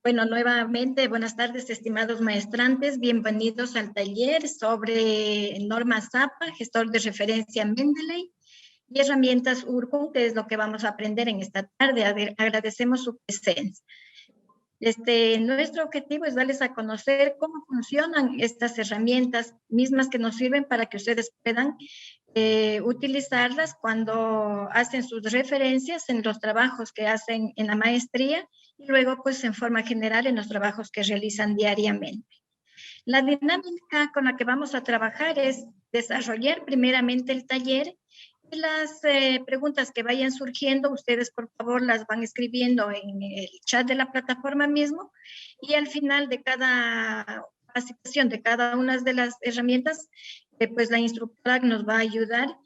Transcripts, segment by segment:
Bueno, nuevamente, buenas tardes, estimados maestrantes. Bienvenidos al taller sobre norma ZAPA, gestor de referencia Mendeley y herramientas URCUM, que es lo que vamos a aprender en esta tarde. Agradecemos su presencia. Nuestro objetivo es darles a conocer cómo funcionan estas herramientas mismas que nos sirven para que ustedes puedan utilizarlas cuando hacen sus referencias en los trabajos que hacen en la maestría y luego pues en forma general en los trabajos que realizan diariamente. La dinámica con la que vamos a trabajar es desarrollar primeramente el taller y las preguntas que vayan surgiendo, ustedes por favor las van escribiendo en el chat de la plataforma mismo y al final de cada capacitación, de cada una de las herramientas, pues la instructora nos va a ayudar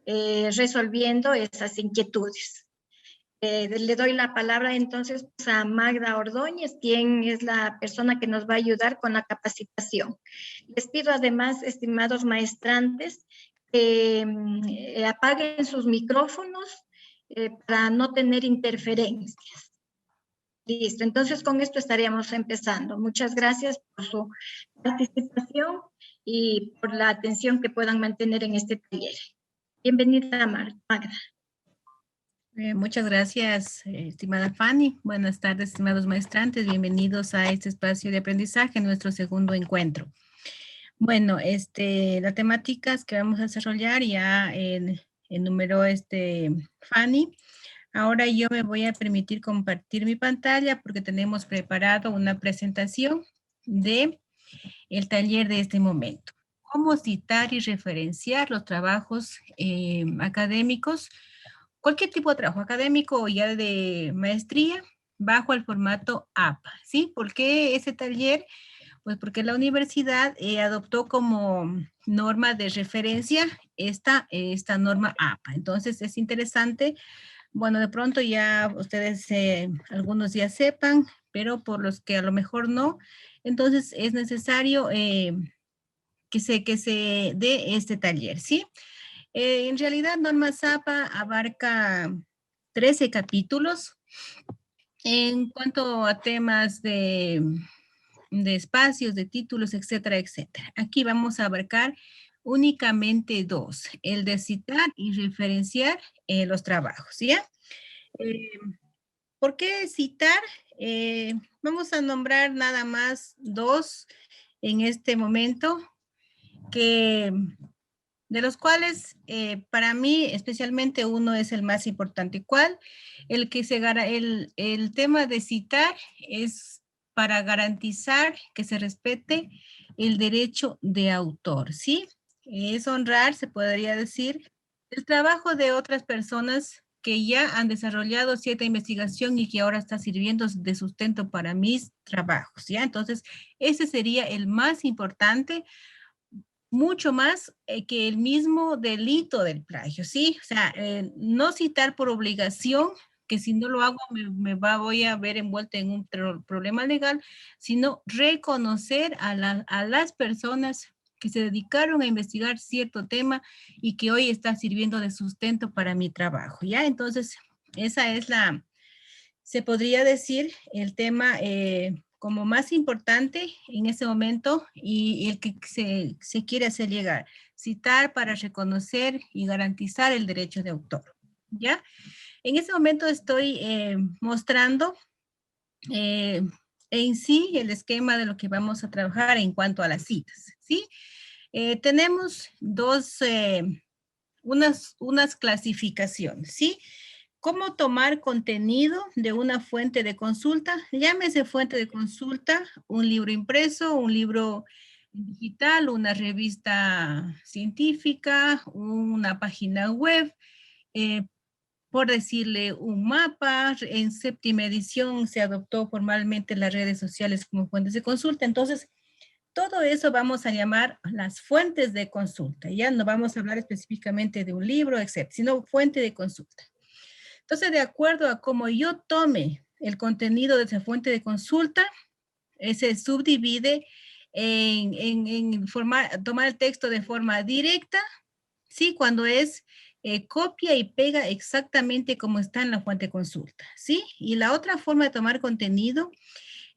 resolviendo esas inquietudes. Le doy la palabra entonces a Magda Ordóñez, quien es la persona que nos va a ayudar con la capacitación. Les pido además, estimados maestrantes, que apaguen sus micrófonos para no tener interferencias. Listo, entonces con esto estaríamos empezando. Muchas gracias por su participación y por la atención que puedan mantener en este taller. Bienvenida, Magda. Muchas gracias, estimada Fanny. Buenas tardes, estimados maestrantes. Bienvenidos a este espacio de aprendizaje, nuestro segundo encuentro. Bueno, las temáticas que vamos a desarrollar ya enumeró Fanny. Ahora yo me voy a permitir compartir mi pantalla porque tenemos preparado una presentación de el taller de este momento. Cómo citar y referenciar los trabajos académicos, cualquier tipo de trabajo académico o ya de maestría, bajo el formato APA, ¿sí? ¿Por qué ese taller? Pues porque la universidad adoptó como norma de referencia esta norma APA. Entonces es interesante, bueno, de pronto ya ustedes algunos ya sepan, pero por los que a lo mejor no, entonces es necesario que se dé este taller, ¿sí? En realidad, Norma Zapa abarca 13 capítulos en cuanto a temas de espacios, de títulos, etcétera, etcétera. Aquí vamos a abarcar únicamente 2, el de citar y referenciar los trabajos, ¿ya? ¿Por qué citar? Vamos a nombrar nada más 2 en este momento que de los cuales para mí especialmente uno es el más importante. ¿Cuál? El tema de citar es para garantizar que se respete el derecho de autor, ¿sí? Es honrar, se podría decir, el trabajo de otras personas que ya han desarrollado cierta investigación y que ahora está sirviendo de sustento para mis trabajos, ¿ya? Entonces, ese sería el más importante, mucho más que el mismo delito del plagio, ¿sí? O sea, no citar por obligación, que si no lo hago voy a ver envuelta en un problema legal, sino reconocer a las personas que se dedicaron a investigar cierto tema y que hoy está sirviendo de sustento para mi trabajo, ¿ya? Entonces, esa es se podría decir, el tema como más importante en ese momento y el que se quiere hacer llegar. Citar para reconocer y garantizar el derecho de autor, ¿ya? En ese momento estoy mostrando en sí el esquema de lo que vamos a trabajar en cuanto a las citas, ¿sí? Tenemos unas clasificaciones, ¿sí? ¿Cómo tomar contenido de una fuente de consulta? Llámese fuente de consulta, un libro impreso, un libro digital, una revista científica, una página web, por decirle un mapa. En séptima edición se adoptó formalmente las redes sociales como fuentes de consulta. Entonces, todo eso vamos a llamar las fuentes de consulta. Ya no vamos a hablar específicamente de un libro, etcétera, sino fuente de consulta. Entonces, de acuerdo a cómo yo tome el contenido de esa fuente de consulta, se subdivide en tomar el texto de forma directa, ¿sí? Cuando es copia y pega exactamente como está en la fuente de consulta, ¿sí? Y la otra forma de tomar contenido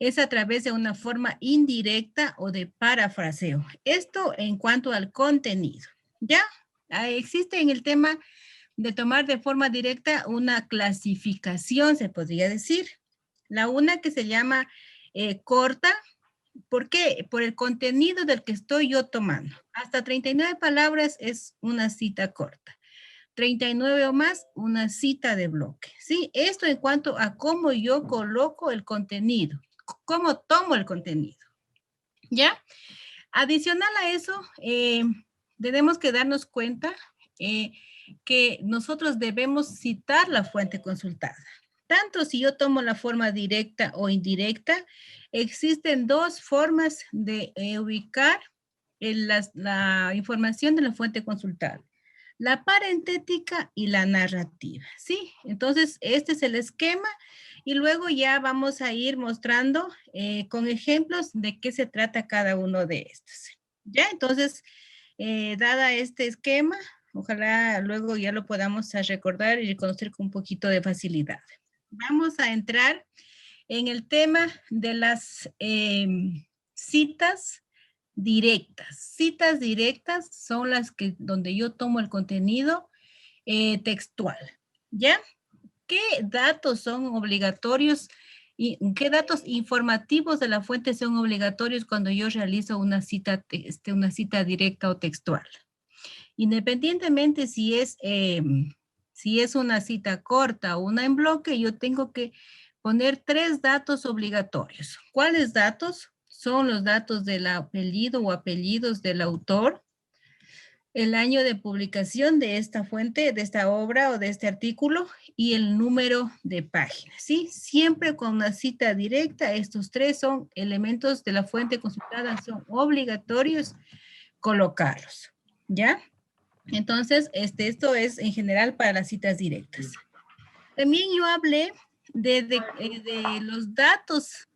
es a través de una forma indirecta o de parafraseo. Esto en cuanto al contenido, ¿ya? Existe en el tema de tomar de forma directa una clasificación, se podría decir. La una que se llama corta. ¿Por qué? Por el contenido del que estoy yo tomando. Hasta 39 palabras es una cita corta. 39 o más, una cita de bloque. ¿Sí? Esto en cuanto a cómo yo coloco el contenido, cómo tomo el contenido. ¿Ya? Adicional a eso, tenemos que darnos cuenta que nosotros debemos citar la fuente consultada. Tanto si yo tomo la forma directa o indirecta, existen dos formas de ubicar la información de la fuente consultada. La parentética y la narrativa, ¿sí? Entonces, este es el esquema y luego ya vamos a ir mostrando con ejemplos de qué se trata cada uno de estos. ¿Ya? Entonces, dada este esquema, ojalá luego ya lo podamos recordar y reconocer con un poquito de facilidad. Vamos a entrar en el tema de las citas directas. Citas directas son las que donde yo tomo el contenido textual. ¿Ya? ¿Qué datos son obligatorios y qué datos informativos de la fuente son obligatorios cuando yo realizo una cita directa o textual? Independientemente si es una cita corta o una en bloque, yo tengo que poner 3 datos obligatorios. ¿Cuáles datos? Son los datos del apellido o apellidos del autor, el año de publicación de esta fuente, de esta obra o de este artículo y el número de páginas, ¿sí? Siempre con una cita directa, estos 3 son elementos de la fuente consultada, son obligatorios colocarlos, ¿ya? Entonces, esto es en general para las citas directas. También yo hablé de los datos,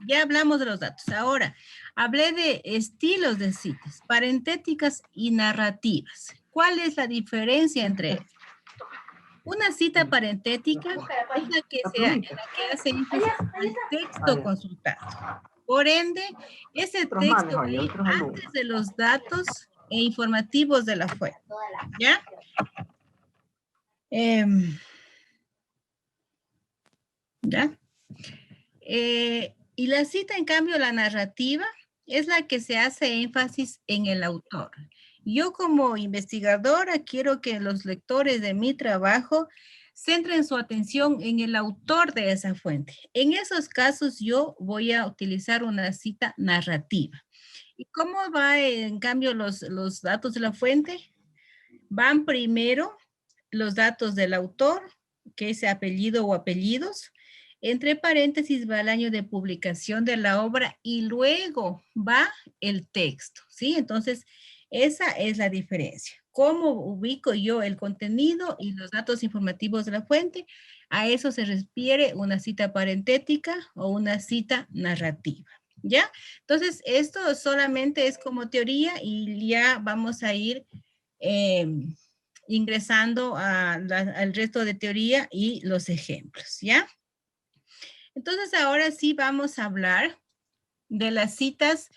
ya hablamos de los datos. Ahora, hablé de estilos de citas, parentéticas y narrativas. ¿Cuál es la diferencia entre ellas? Una cita parentética es la que hace énfusis al texto consultado. Por ende, ese texto va antes de los datos e informativos de la fuente. ¿Ya? ¿Ya? Y la cita, en cambio, la narrativa, es la que se hace énfasis en el autor. Yo como investigadora quiero que los lectores de mi trabajo centren su atención en el autor de esa fuente. En esos casos yo voy a utilizar una cita narrativa. ¿Y cómo va en cambio los datos de la fuente? Van primero los datos del autor, que es apellido o apellidos. Entre paréntesis va el año de publicación de la obra y luego va el texto, ¿sí? Entonces, esa es la diferencia. ¿Cómo ubico yo el contenido y los datos informativos de la fuente? A eso se refiere una cita parentética o una cita narrativa, ¿ya? Entonces, esto solamente es como teoría y ya vamos a ir ingresando al resto de teoría y los ejemplos, ¿ya? Entonces, ahora sí vamos a hablar de las citas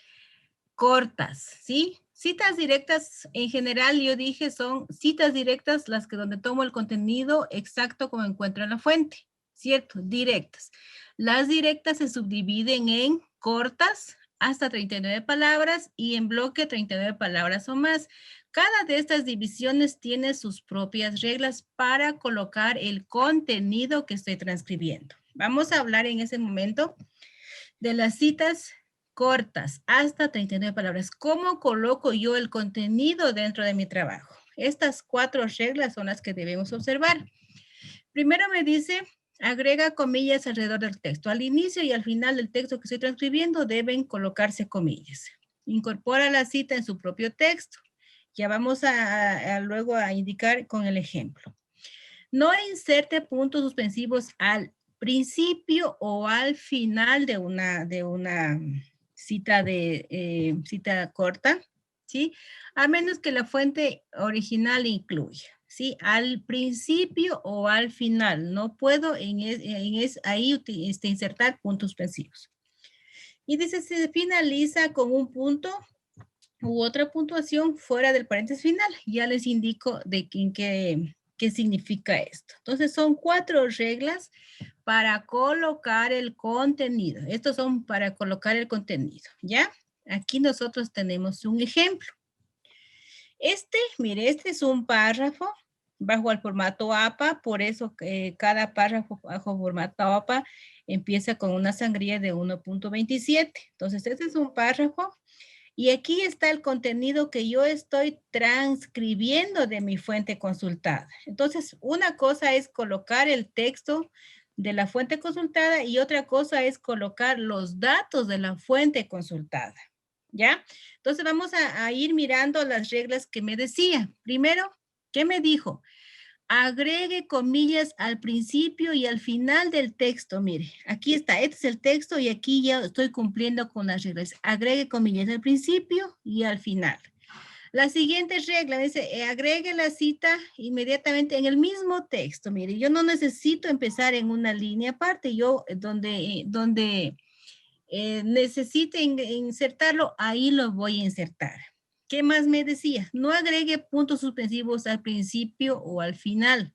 cortas, ¿sí? Citas directas, en general, yo dije, son citas directas las que donde tomo el contenido exacto como encuentro en la fuente, ¿cierto? Directas. Las directas se subdividen en cortas, hasta 39 palabras, y en bloque 39 palabras o más. Cada de estas divisiones tiene sus propias reglas para colocar el contenido que estoy transcribiendo. Vamos a hablar en ese momento de las citas cortas, hasta 39 palabras. ¿Cómo coloco yo el contenido dentro de mi trabajo? Estas 4 reglas son las que debemos observar. Primero me dice, agrega comillas alrededor del texto. Al inicio y al final del texto que estoy transcribiendo deben colocarse comillas. Incorpora la cita en su propio texto. Ya vamos luego a indicar con el ejemplo. No inserte puntos suspensivos al principio o al final de una cita cita corta, ¿sí? A menos que la fuente original incluya. ¿sí? Al principio o al final. No puedo ahí insertar puntos suspensivos. Y dice, se finaliza con un punto u otra puntuación fuera del paréntesis final. Ya les indico de qué significa esto. Entonces, son 4 reglas para colocar el contenido. Estos son para colocar el contenido, ¿ya? Aquí nosotros tenemos un ejemplo. Mire, este es un párrafo bajo el formato APA, por eso cada párrafo bajo formato APA empieza con una sangría de 1.27. Entonces, este es un párrafo y aquí está el contenido que yo estoy transcribiendo de mi fuente consultada. Entonces, una cosa es colocar el texto de la fuente consultada y otra cosa es colocar los datos de la fuente consultada. ¿Ya? Entonces vamos a ir mirando las reglas que me decía. Primero, ¿qué me dijo? Agregue comillas al principio y al final del texto. Mire, aquí está, este es el texto y aquí ya estoy cumpliendo con las reglas. Agregue comillas al principio y al final. La siguiente regla dice, agregue la cita inmediatamente en el mismo texto. Mire, yo no necesito empezar en una línea aparte. Yo, donde necesite insertarlo, ahí lo voy a insertar. ¿Qué más me decía? No agregue puntos suspensivos al principio o al final,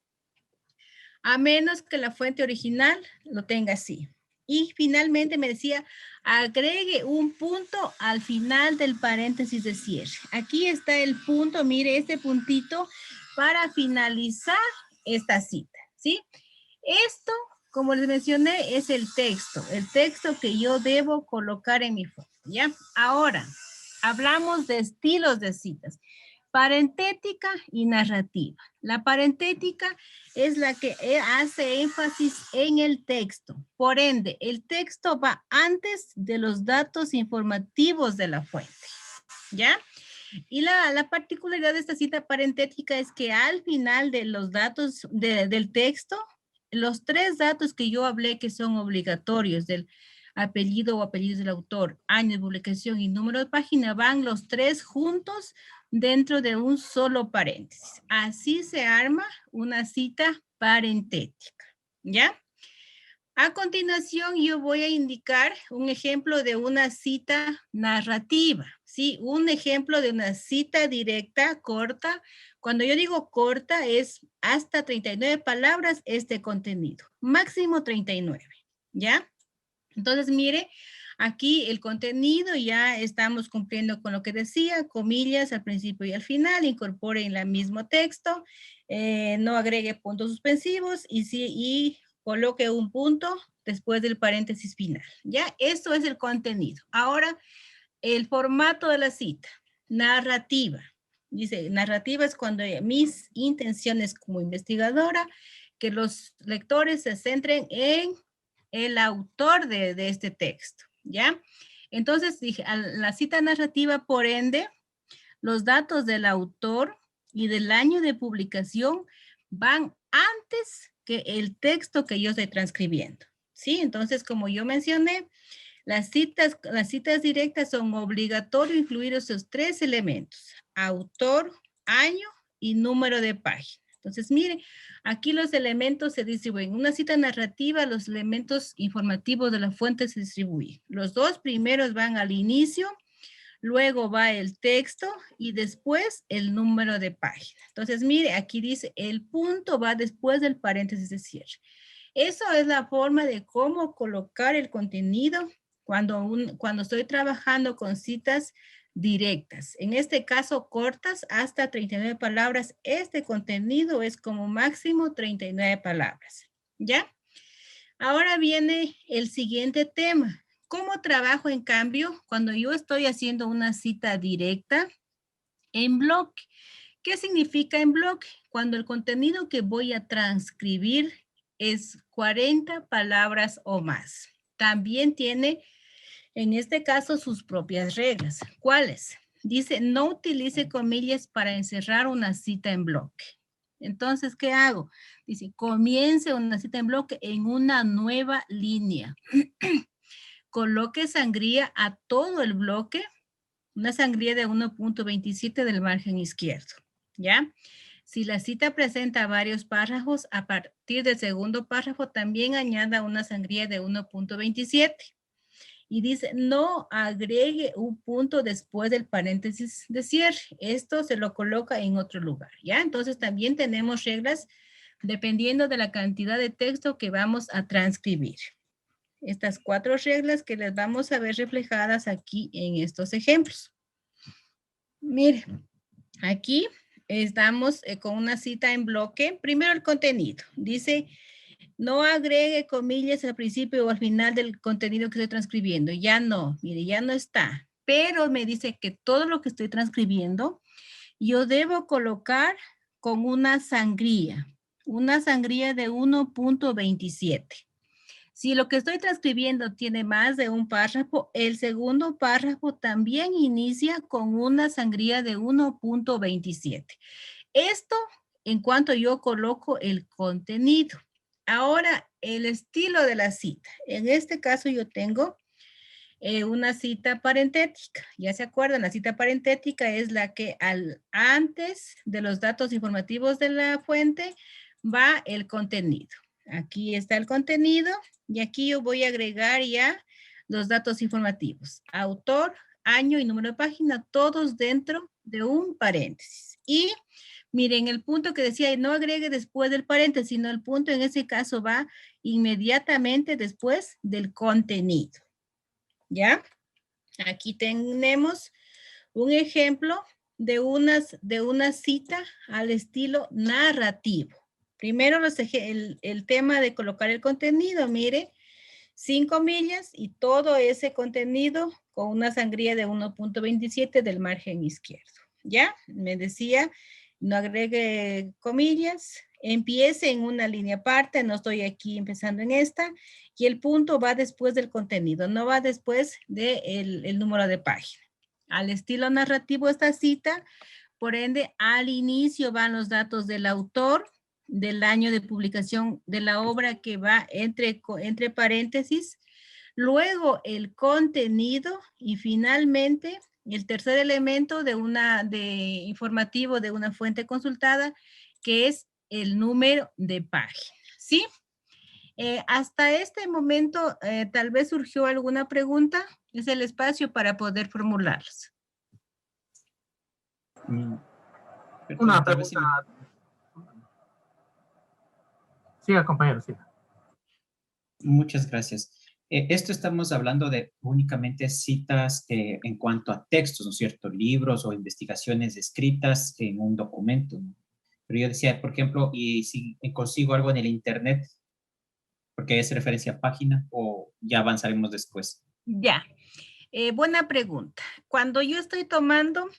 a menos que la fuente original lo tenga así. Y finalmente me decía, agregue un punto al final del paréntesis de cierre. Aquí está el punto, mire este puntito para finalizar esta cita, ¿sí? Esto, como les mencioné, es el texto que yo debo colocar en mi fuente, ¿ya? Ahora, hablamos de estilos de citas. Parentética y narrativa. La parentética es la que hace énfasis en el texto. Por ende, el texto va antes de los datos informativos de la fuente, ¿ya? Y la particularidad de esta cita parentética es que al final de los datos del texto, los 3 datos que yo hablé que son obligatorios del apellido o apellidos del autor, año de publicación y número de página, van los 3 juntos dentro de un solo paréntesis. Así se arma una cita parentética, ¿ya? A continuación, yo voy a indicar un ejemplo de una cita narrativa, ¿sí? Un ejemplo de una cita directa, corta. Cuando yo digo corta, es hasta 39 palabras este contenido, máximo 39, ¿ya? Entonces, mire, aquí el contenido ya estamos cumpliendo con lo que decía, comillas al principio y al final, incorpore en el mismo texto, no agregue puntos suspensivos y coloque un punto después del paréntesis final. Ya, esto es el contenido. Ahora, el formato de la cita, narrativa. Dice, narrativa es cuando mis intenciones como investigadora, que los lectores se centren en el autor de este texto, ¿ya? Entonces dije, a la cita narrativa, por ende, los datos del autor y del año de publicación van antes que el texto que yo estoy transcribiendo, ¿sí? Entonces, como yo mencioné, las citas directas son obligatorio incluir esos 3 elementos, autor, año y número de página. Entonces, mire, aquí los elementos se distribuyen. En una cita narrativa, los elementos informativos de la fuente se distribuyen. Los 2 primeros van al inicio, luego va el texto y después el número de página. Entonces, mire, aquí dice el punto va después del paréntesis de cierre. Eso es la forma de cómo colocar el contenido cuando estoy trabajando con citas directas. En este caso, cortas hasta 39 palabras. Este contenido es como máximo 39 palabras. ¿Ya? Ahora viene el siguiente tema. ¿Cómo trabajo, en cambio, cuando yo estoy haciendo una cita directa en bloque? ¿Qué significa en bloque? Cuando el contenido que voy a transcribir es 40 palabras o más. También tiene, en este caso, sus propias reglas. ¿Cuáles? Dice, no utilice comillas para encerrar una cita en bloque. Entonces, ¿qué hago? Dice, comience una cita en bloque en una nueva línea. Coloque sangría a todo el bloque, una sangría de 1.27 del margen izquierdo, ¿ya? Si la cita presenta varios párrafos, a partir del segundo párrafo también añada una sangría de 1.27. Y dice, no agregue un punto después del paréntesis de cierre. Esto se lo coloca en otro lugar, ¿ya? Entonces también tenemos reglas dependiendo de la cantidad de texto que vamos a transcribir. Estas 4 reglas que les vamos a ver reflejadas aquí en estos ejemplos. Mire, aquí estamos con una cita en bloque. Primero el contenido. Dice, no agregue comillas al principio o al final del contenido que estoy transcribiendo. Ya no, mire, ya no está. Pero me dice que todo lo que estoy transcribiendo, yo debo colocar con una sangría de 1.27. Si lo que estoy transcribiendo tiene más de un párrafo, el segundo párrafo también inicia con una sangría de 1.27. Esto en cuanto yo coloco el contenido. Ahora, el estilo de la cita. En este caso yo tengo una cita parentética. Ya se acuerdan, la cita parentética es la que antes de los datos informativos de la fuente va el contenido. Aquí está el contenido y aquí yo voy a agregar ya los datos informativos. Autor, año y número de página, todos dentro de un paréntesis. Y miren, el punto que decía, no agregue después del paréntesis, sino el punto en ese caso va inmediatamente después del contenido. ¿Ya? Aquí tenemos un ejemplo de una cita al estilo narrativo. Primero el tema de colocar el contenido, mire, 5 comillas y todo ese contenido con una sangría de 1.27 del margen izquierdo. ¿Ya? Me decía, no agregue comillas, empiece en una línea aparte, no estoy aquí empezando en esta, y el punto va después del contenido, no va después del número de página. Al estilo narrativo esta cita, por ende, al inicio van los datos del autor, del año de publicación de la obra que va entre paréntesis, luego el contenido y finalmente el tercer elemento de informativo de una fuente consultada, que es el número de página, ¿sí? Hasta este momento, tal vez surgió alguna pregunta. Es el espacio para poder formularlas. Una pregunta. Siga, compañero, siga. Muchas gracias. Esto estamos hablando de únicamente citas en cuanto a textos, ¿no es cierto? Libros o investigaciones escritas en un documento, ¿no? Pero yo decía, por ejemplo, y si consigo algo en el internet, porque es referencia a página, o ya avanzaremos después. Ya. Buena pregunta. Cuando yo estoy tomando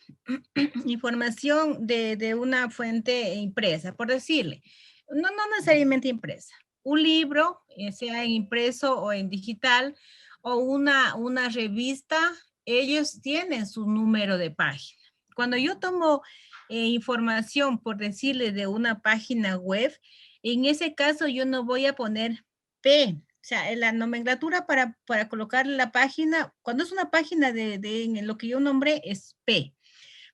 información de una fuente impresa, por decirle, no necesariamente impresa, un libro, sea en impreso o en digital, o una revista, ellos tienen su número de página. Cuando yo tomo información, por decirle, de una página web, en ese caso yo no voy a poner P. O sea, la nomenclatura para colocar la página, cuando es una página en lo que yo nombré, es P.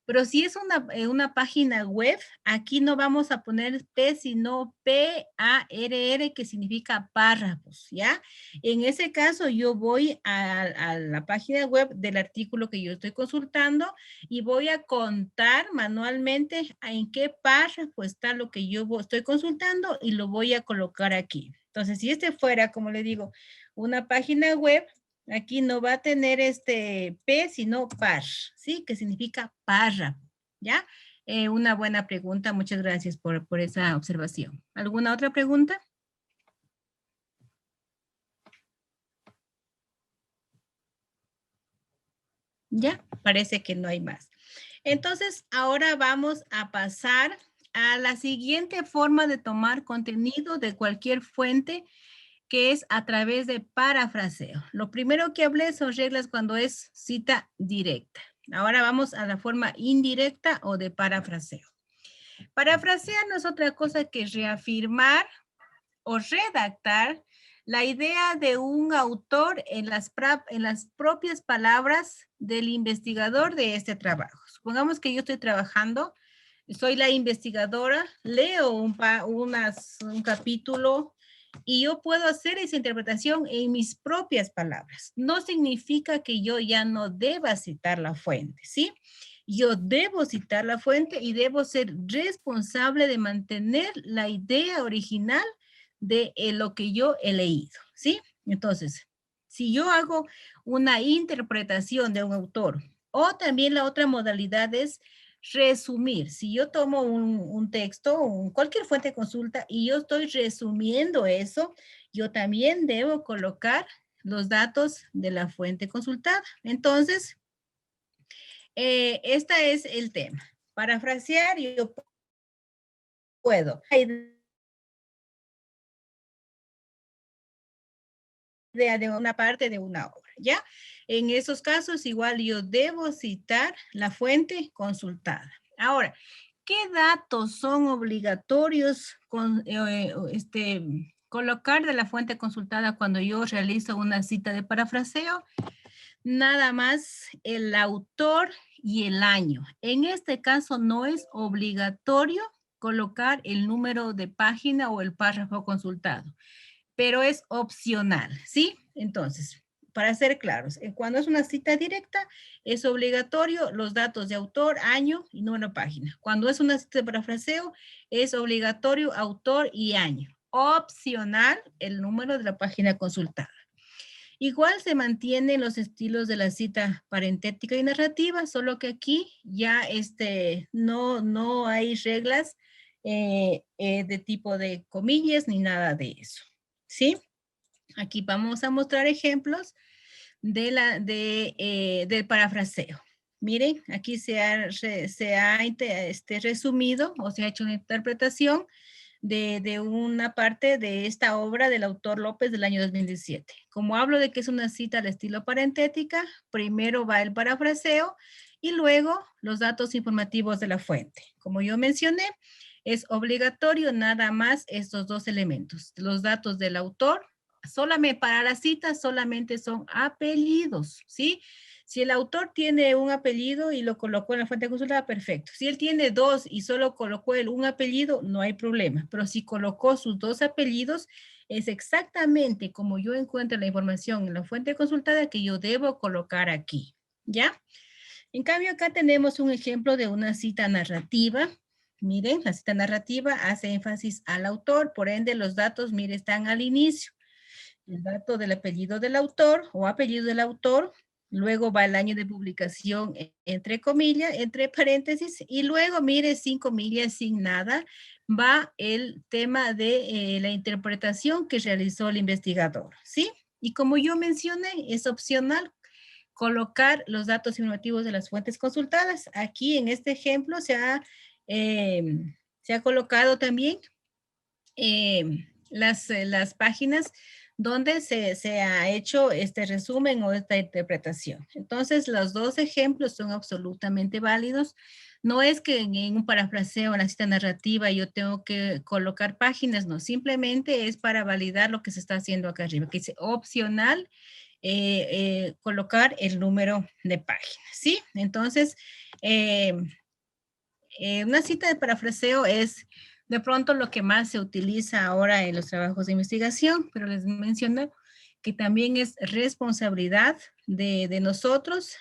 Pero si es una página web, aquí no vamos a poner P, sino P-A-R-R, que significa párrafos, ¿ya? En ese caso, yo voy a la página web del artículo que yo estoy consultando y voy a contar manualmente en qué párrafo está lo que yo estoy consultando y lo voy a colocar aquí. Entonces, si este fuera, como le digo, una página web, aquí no va a tener P, sino par, ¿sí? Que significa párrafo, ¿ya? Una buena pregunta. Muchas gracias por esa observación. ¿Alguna otra pregunta? Ya, parece que no hay más. Entonces, ahora vamos a pasar a la siguiente forma de tomar contenido de cualquier fuente, que es a través de parafraseo. Lo primero que hablé son reglas cuando es cita directa. Ahora vamos a la forma indirecta o de parafraseo. Parafrasear no es otra cosa que reafirmar o redactar la idea de un autor en las propias palabras del investigador de este trabajo. Supongamos que yo estoy trabajando soy la investigadora, leo un capítulo y yo puedo hacer esa interpretación en mis propias palabras. No significa que yo ya no deba citar la fuente, ¿sí? Yo debo citar la fuente y debo ser responsable de mantener la idea original de lo que yo he leído, ¿sí? Entonces, si yo hago una interpretación de un autor, o también la otra modalidad es resumir. Si yo tomo un texto, cualquier fuente de consulta, y yo estoy resumiendo eso, yo también debo colocar los datos de la fuente consultada. Entonces, este es el tema. Parafrasear, yo puedo. De una parte de una obra, ¿ya? En esos casos, igual yo debo citar la fuente consultada. Ahora, ¿qué datos son obligatorios colocar de la fuente consultada cuando yo realizo una cita de parafraseo? Nada más el autor y el año. En este caso no es obligatorio colocar el número de página o el párrafo consultado, pero es opcional, ¿sí? Entonces, para ser claros, cuando es una cita directa, es obligatorio los datos de autor, año y número de página. Cuando es una cita de parafraseo, es obligatorio autor y año. Opcional, el número de la página consultada. Igual se mantienen los estilos de la cita parentética y narrativa, solo que aquí ya no hay reglas de tipo de comillas ni nada de eso, ¿sí? Aquí vamos a mostrar ejemplos del parafraseo. Miren, aquí se ha resumido o se ha hecho una interpretación de una parte de esta obra del autor López del año 2017. Como hablo de que es una cita al estilo parentética, primero va el parafraseo y luego los datos informativos de la fuente. Como yo mencioné, es obligatorio nada más estos dos elementos. Los datos del autor, solamente para la cita, solamente son apellidos, ¿sí? Si el autor tiene un apellido y lo colocó en la fuente consultada, perfecto. Si él tiene dos y solo colocó un apellido, no hay problema. Pero si colocó sus dos apellidos, es exactamente como yo encuentro la información en la fuente consultada que yo debo colocar aquí, ¿ya? En cambio, acá tenemos un ejemplo de una cita narrativa. Miren, la cita narrativa hace énfasis al autor, por ende los datos, miren, están al inicio. El dato del apellido del autor o apellido del autor, luego va el año de publicación entre comillas, entre paréntesis, y luego, mire, sin comillas, sin nada, va el tema de la interpretación que realizó el investigador, ¿sí? Y como yo mencioné, es opcional colocar los datos informativos de las fuentes consultadas. Aquí en este ejemplo se ha colocado también las páginas donde se ha hecho este resumen o esta interpretación. Entonces, los dos ejemplos son absolutamente válidos. No es que en un parafraseo, en la cita narrativa, yo tengo que colocar páginas, no, simplemente es para validar lo que se está haciendo acá arriba, que dice opcional, colocar el número de páginas, ¿sí? Entonces, una cita de parafraseo es de pronto lo que más se utiliza ahora en los trabajos de investigación, pero les menciono que también es responsabilidad de nosotros,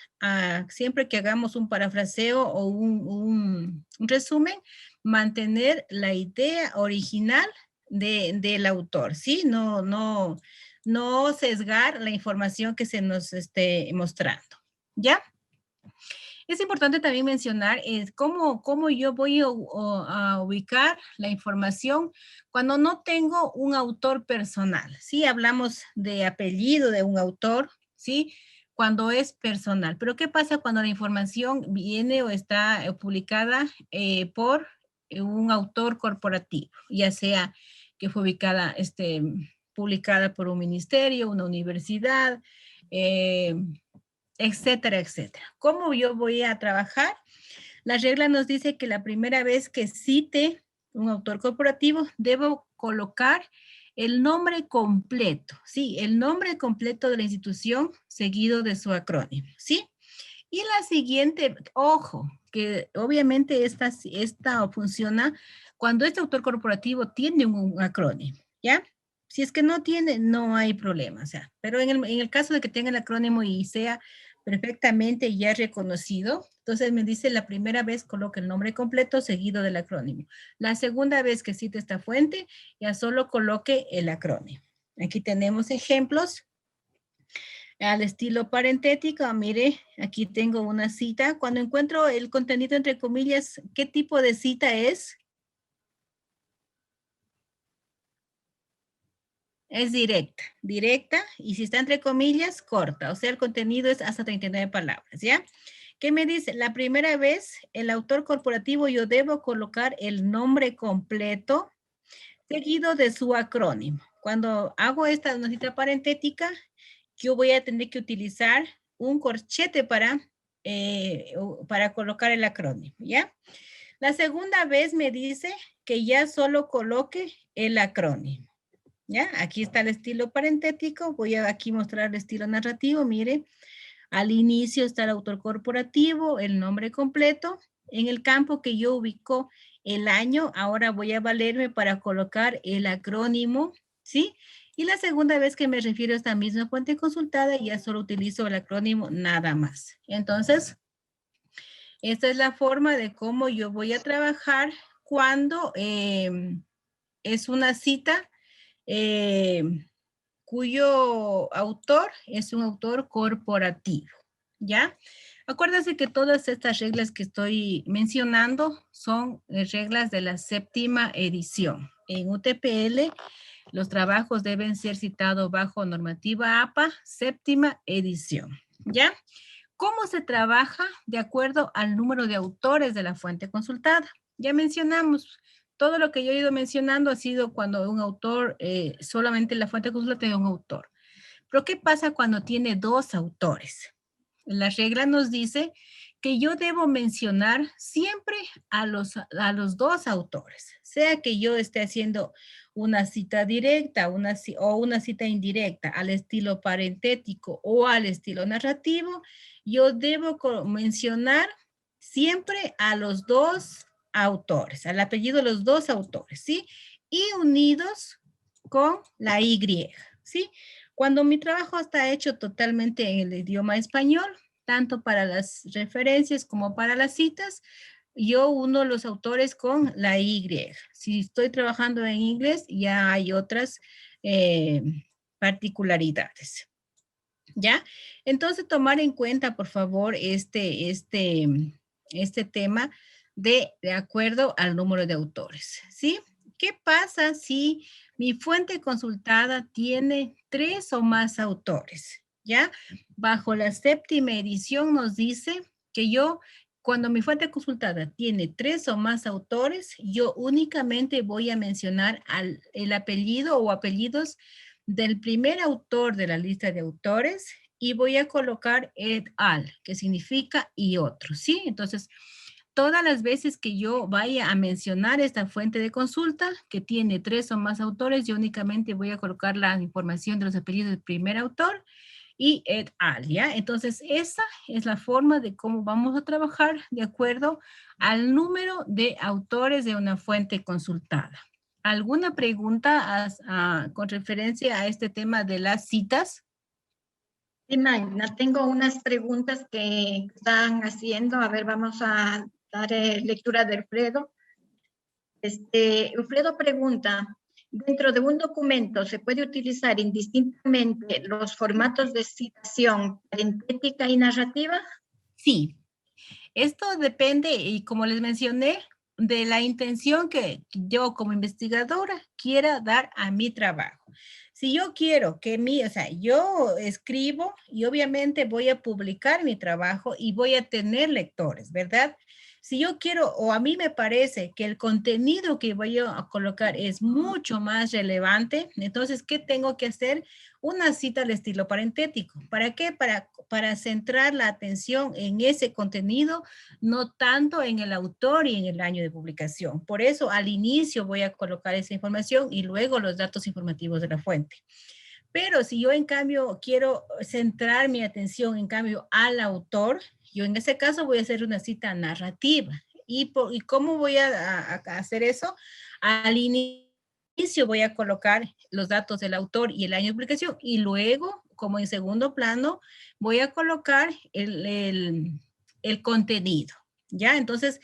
siempre que hagamos un parafraseo o un resumen, mantener la idea original del autor, ¿sí? No sesgar la información que se nos esté mostrando, ¿ya? Es importante también mencionar cómo yo voy a ubicar la información cuando no tengo un autor personal. Sí, hablamos de apellido de un autor, ¿sí? Cuando es personal. Pero ¿qué pasa cuando la información viene o está publicada por un autor corporativo? Ya sea que fue publicada por un ministerio, una universidad, etcétera, etcétera. ¿Cómo yo voy a trabajar? La regla nos dice que la primera vez que cite un autor corporativo, debo colocar el nombre completo, ¿sí? El nombre completo de la institución seguido de su acrónimo, ¿sí? Y la siguiente, ojo, que obviamente esta funciona cuando este autor corporativo tiene un acrónimo, ¿ya? Si es que no tiene, no hay problema, o sea, pero en el caso de que tenga el acrónimo y sea perfectamente ya reconocido, entonces me dice la primera vez coloca el nombre completo seguido del acrónimo. La segunda vez que cite esta fuente, ya solo coloque el acrónimo. Aquí tenemos ejemplos al estilo parentético. Mire, aquí tengo una cita. Cuando encuentro el contenido entre comillas, ¿qué tipo de cita es? Es directa, y si está entre comillas, corta. O sea, el contenido es hasta 39 palabras, ¿ya? ¿Qué me dice? La primera vez, el autor corporativo, yo debo colocar el nombre completo seguido de su acrónimo. Cuando hago esta cita parentética, yo voy a tener que utilizar un corchete para colocar el acrónimo, ¿ya? La segunda vez me dice que ya solo coloque el acrónimo, ¿ya? Aquí está el estilo parentético. Voy a aquí mostrar el estilo narrativo. Mire, al inicio está el autor corporativo, el nombre completo. En el campo que yo ubico el año, ahora voy a valerme para colocar el acrónimo, ¿sí? Y la segunda vez que me refiero a esta misma fuente consultada, ya solo utilizo el acrónimo nada más. Entonces, esta es la forma de cómo yo voy a trabajar cuando es una cita cuyo autor es un autor corporativo, ¿ya? Acuérdense que todas estas reglas que estoy mencionando son reglas de la 7ª edición. En UTPL, los trabajos deben ser citados bajo normativa APA, 7ª edición, ¿ya? ¿Cómo se trabaja? De acuerdo al número de autores de la fuente consultada. Ya mencionamos, todo lo que yo he ido mencionando ha sido cuando un autor, solamente la fuente consultada tiene un autor. Pero ¿qué pasa cuando tiene 2 autores? La regla nos dice que yo debo mencionar siempre a los 2 autores, sea que yo esté haciendo una cita directa o una cita indirecta al estilo parentético o al estilo narrativo, yo debo mencionar siempre a los 2 autores, al apellido de los 2 autores, ¿sí? Y unidos con la Y, ¿sí? Cuando mi trabajo está hecho totalmente en el idioma español, tanto para las referencias como para las citas, yo uno los autores con la Y. Si estoy trabajando en inglés, ya hay otras particularidades. ¿Ya? Entonces, tomar en cuenta, por favor, este tema de acuerdo al número de autores, ¿sí? ¿Qué pasa si mi fuente consultada tiene 3 o más autores? ¿Ya? Bajo la 7ª edición nos dice que cuando mi fuente consultada tiene 3 o más autores, yo únicamente voy a mencionar el apellido o apellidos del primer autor de la lista de autores y voy a colocar et al, que significa y otro, ¿sí? Entonces, todas las veces que yo vaya a mencionar esta fuente de consulta que tiene 3 o más autores, yo únicamente voy a colocar la información de los apellidos del primer autor y et al, ¿ya? Entonces, esa es la forma de cómo vamos a trabajar de acuerdo al número de autores de una fuente consultada. ¿Alguna pregunta con referencia a este tema de las citas? Sí, Magna, tengo unas preguntas que están haciendo. A ver, vamos a dar lectura de Alfredo. Alfredo pregunta, ¿dentro de un documento se puede utilizar indistintamente los formatos de citación parentética y narrativa? Sí. Esto depende, y como les mencioné, de la intención que yo como investigadora quiera dar a mi trabajo. Si yo quiero que yo escribo y obviamente voy a publicar mi trabajo y voy a tener lectores, ¿verdad? Si yo quiero, o a mí me parece que el contenido que voy a colocar es mucho más relevante, entonces, ¿qué tengo que hacer? Una cita al estilo parentético. ¿Para qué? Para centrar la atención en ese contenido, no tanto en el autor y en el año de publicación. Por eso, al inicio voy a colocar esa información y luego los datos informativos de la fuente. Pero si yo, en cambio, quiero centrar mi atención, en cambio, al autor, Yo en ese caso voy a hacer una cita narrativa. ¿Y cómo voy a hacer eso? Al inicio voy a colocar los datos del autor y el año de publicación, y luego, como en segundo plano, voy a colocar el contenido, ¿ya? Entonces,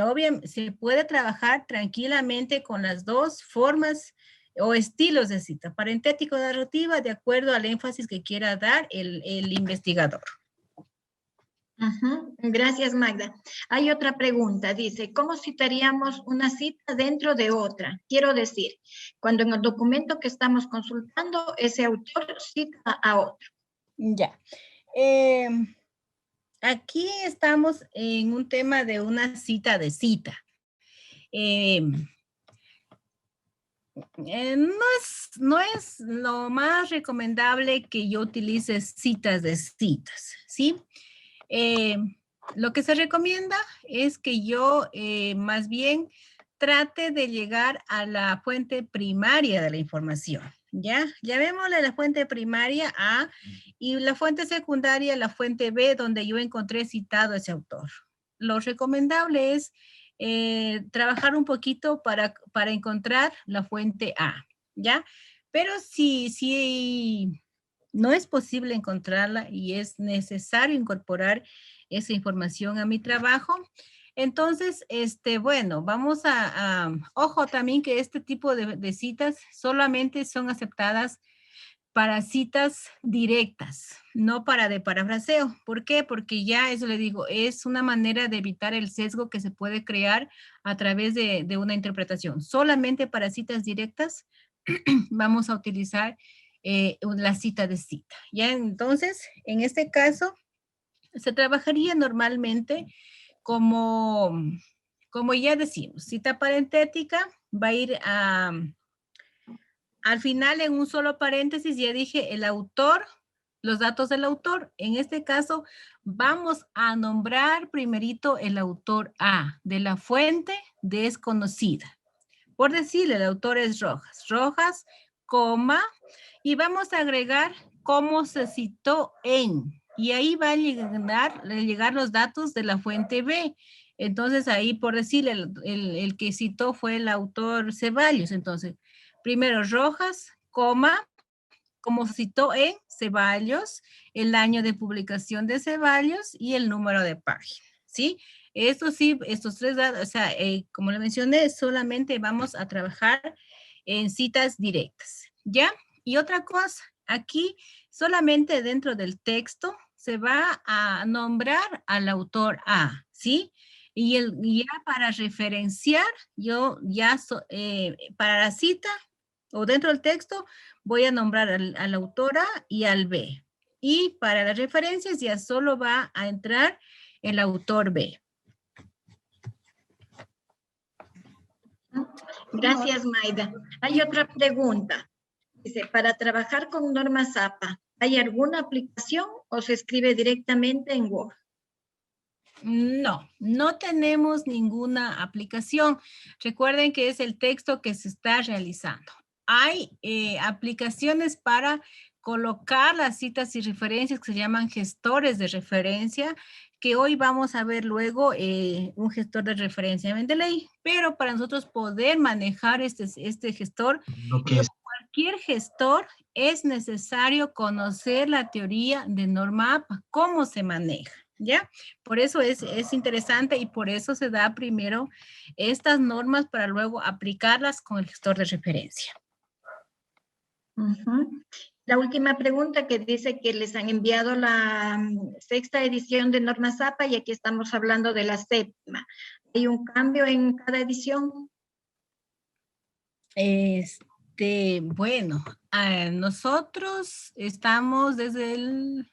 obviamente, se puede trabajar tranquilamente con las dos formas o estilos de cita, parentético narrativa, de acuerdo al énfasis que quiera dar el investigador. Gracias, Magda. Hay otra pregunta, dice, ¿cómo citaríamos una cita dentro de otra? Quiero decir, cuando en el documento que estamos consultando, ese autor cita a otro. Ya. Aquí estamos en un tema de una cita de cita. No es lo más recomendable que yo utilice citas de citas, ¿sí? Lo que se recomienda es que yo más bien trate de llegar a la fuente primaria de la información, ¿ya? Llamémosle la fuente primaria A y la fuente secundaria, la fuente B, donde yo encontré citado ese autor. Lo recomendable es trabajar un poquito para encontrar la fuente A, ¿ya? Pero si no es posible encontrarla y es necesario incorporar esa información a mi trabajo, entonces, bueno, vamos ojo también que este tipo de citas solamente son aceptadas para citas directas, no para de parafraseo. ¿Por qué? Porque ya eso le digo, es una manera de evitar el sesgo que se puede crear a través de una interpretación. Solamente para citas directas vamos a utilizar la cita de cita. Ya entonces, en este caso, se trabajaría normalmente como ya decimos, cita parentética va a ir al final en un solo paréntesis, ya dije el autor, los datos del autor. En este caso, vamos a nombrar primerito el autor A, de la fuente desconocida. Por decirle, el autor es Rojas, coma, y vamos a agregar cómo se citó en, y ahí van a llegar los datos de la fuente B. Entonces ahí, por decirle, el que citó fue el autor Ceballos. Entonces, primero Rojas, coma, como se citó en Ceballos, el año de publicación de Ceballos y el número de página, ¿sí? Esto sí, estos tres datos, o sea, como le mencioné, solamente vamos a trabajar en citas directas, ¿ya? Y otra cosa, aquí solamente dentro del texto se va a nombrar al autor A, ¿sí? Y ya para referenciar, para la cita o dentro del texto, voy a nombrar al autor A y al B. Y para las referencias ya solo va a entrar el autor B. Gracias, Maida. Hay otra pregunta. Dice, para trabajar con norma Zapa, ¿hay alguna aplicación o se escribe directamente en Word? No, no tenemos ninguna aplicación. Recuerden que es el texto que se está realizando. Hay aplicaciones para colocar las citas y referencias que se llaman gestores de referencia, que hoy vamos a ver luego un gestor de referencia Mendeley, pero para nosotros poder manejar este gestor, cualquier gestor es necesario conocer la teoría de norma APA, cómo se maneja, ¿ya? Por eso es interesante y por eso se da primero estas normas para luego aplicarlas con el gestor de referencia. La última pregunta que dice que les han enviado la sexta edición de Norma Zapa y aquí estamos hablando de la séptima. ¿Hay un cambio en cada edición? Bueno, nosotros estamos desde el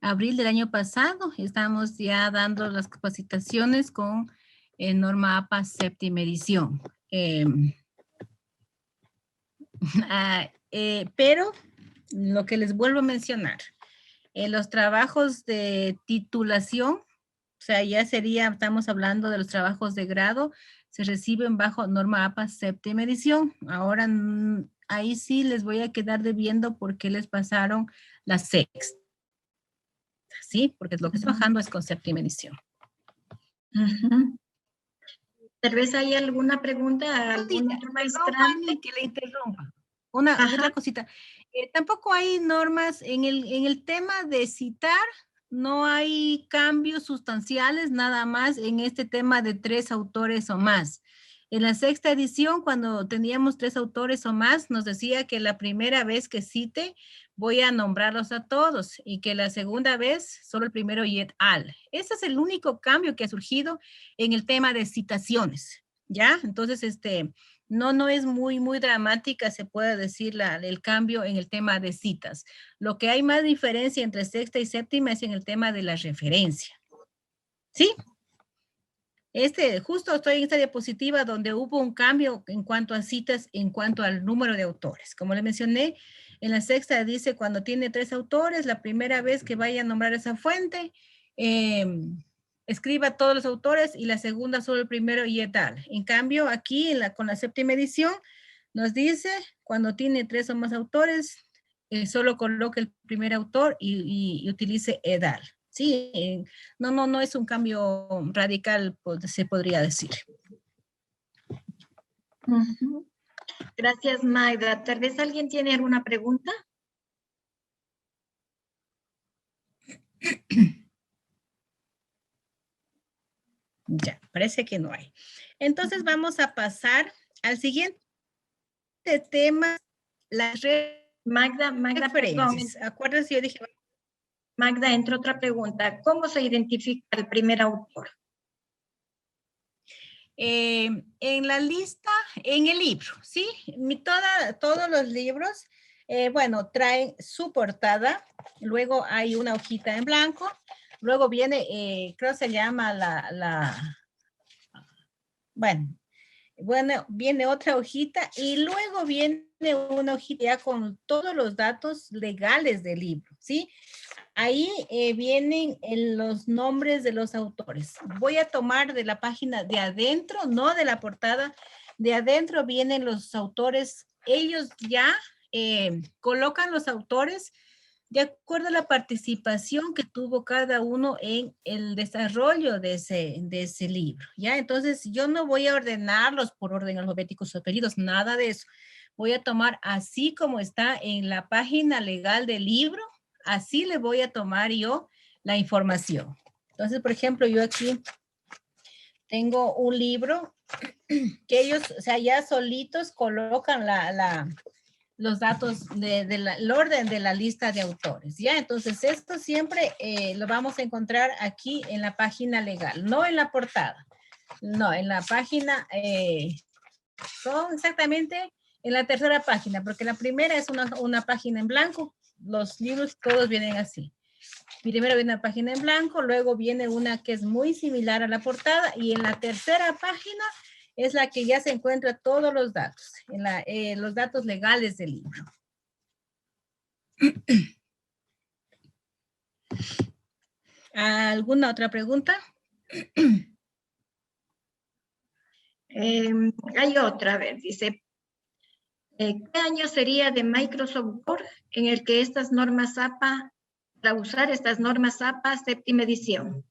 abril del año pasado, estamos ya dando las capacitaciones con Norma APA séptima edición. Pero lo que les vuelvo a mencionar, los trabajos de titulación, o sea, ya estamos hablando de los trabajos de grado, se reciben bajo Norma APA séptima edición. Ahora, ahí sí les voy a quedar debiendo porque les pasaron la sexta. ¿sí? Porque lo que estoy trabajando es con séptima edición. Ujú. Tal vez hay alguna pregunta a algún otro Perdón, maestrante. Fanny, que le interrumpa. Una Ajá. otra cosita. Tampoco hay normas en el tema de citar, no hay cambios sustanciales nada más en este tema de 3 autores o más. En la sexta edición, cuando teníamos 3 autores o más, nos decía que la primera vez que cite, voy a nombrarlos a todos y que la segunda vez, solo el primero y et al. Ese es el único cambio que ha surgido en el tema de citaciones, ¿ya? Entonces, no es muy dramática, se puede decir, el cambio en el tema de citas. Lo que hay más diferencia entre sexta y séptima es en el tema de la referencia. ¿Sí? Justo estoy en esta diapositiva donde hubo un cambio en cuanto a citas, en cuanto al número de autores. Como le mencioné, en la sexta dice cuando tiene 3 autores, la primera vez que vaya a nombrar esa fuente, escriba todos los autores y la segunda solo el primero y tal. En cambio, aquí con la séptima edición nos dice cuando tiene 3 o más autores, solo coloque el primer autor y utilice edal. Sí, no es un cambio radical, se podría decir. Ujú. Gracias, Magda. Tal vez alguien tiene alguna pregunta. Ya, parece que no hay. Entonces vamos a pasar al siguiente tema, las Magda, referencias. perdón. Acuérdense, yo dije... Magda, entra otra pregunta. ¿Cómo se identifica el primer autor? En la lista, en el libro, ¿sí? Todos los libros, bueno, traen su portada, luego hay una hojita en blanco, luego viene, creo se llama bueno, viene otra hojita y luego viene una hojita ya con todos los datos legales del libro, ¿sí? Ahí vienen los nombres de los autores. Voy a tomar de la página de adentro, no de la portada. De adentro vienen los autores. Ellos ya colocan los autores de acuerdo a la participación que tuvo cada uno en el desarrollo de ese libro, ¿ya? Entonces, yo no voy a ordenarlos por orden alfabético sus apellidos, nada de eso. Voy a tomar así como está en la página legal del libro, así le voy a tomar yo la información. Entonces, por ejemplo, yo aquí tengo un libro que ellos, o sea, ya solitos colocan los datos el orden de la lista de autores, ¿ya? Entonces, esto siempre lo vamos a encontrar aquí en la página legal, no en la portada, no, en la página, son exactamente en la tercera página, porque la primera es una página en blanco, los libros todos vienen así. Primero viene una página en blanco, luego viene una que es muy similar a la portada y en la tercera página es la que ya se encuentra todos los datos, los datos legales del libro. ¿Alguna otra pregunta? Hay otra, a ver, dice, ¿qué año sería de Microsoft Word en el que estas normas APA, para usar estas normas APA séptima edición?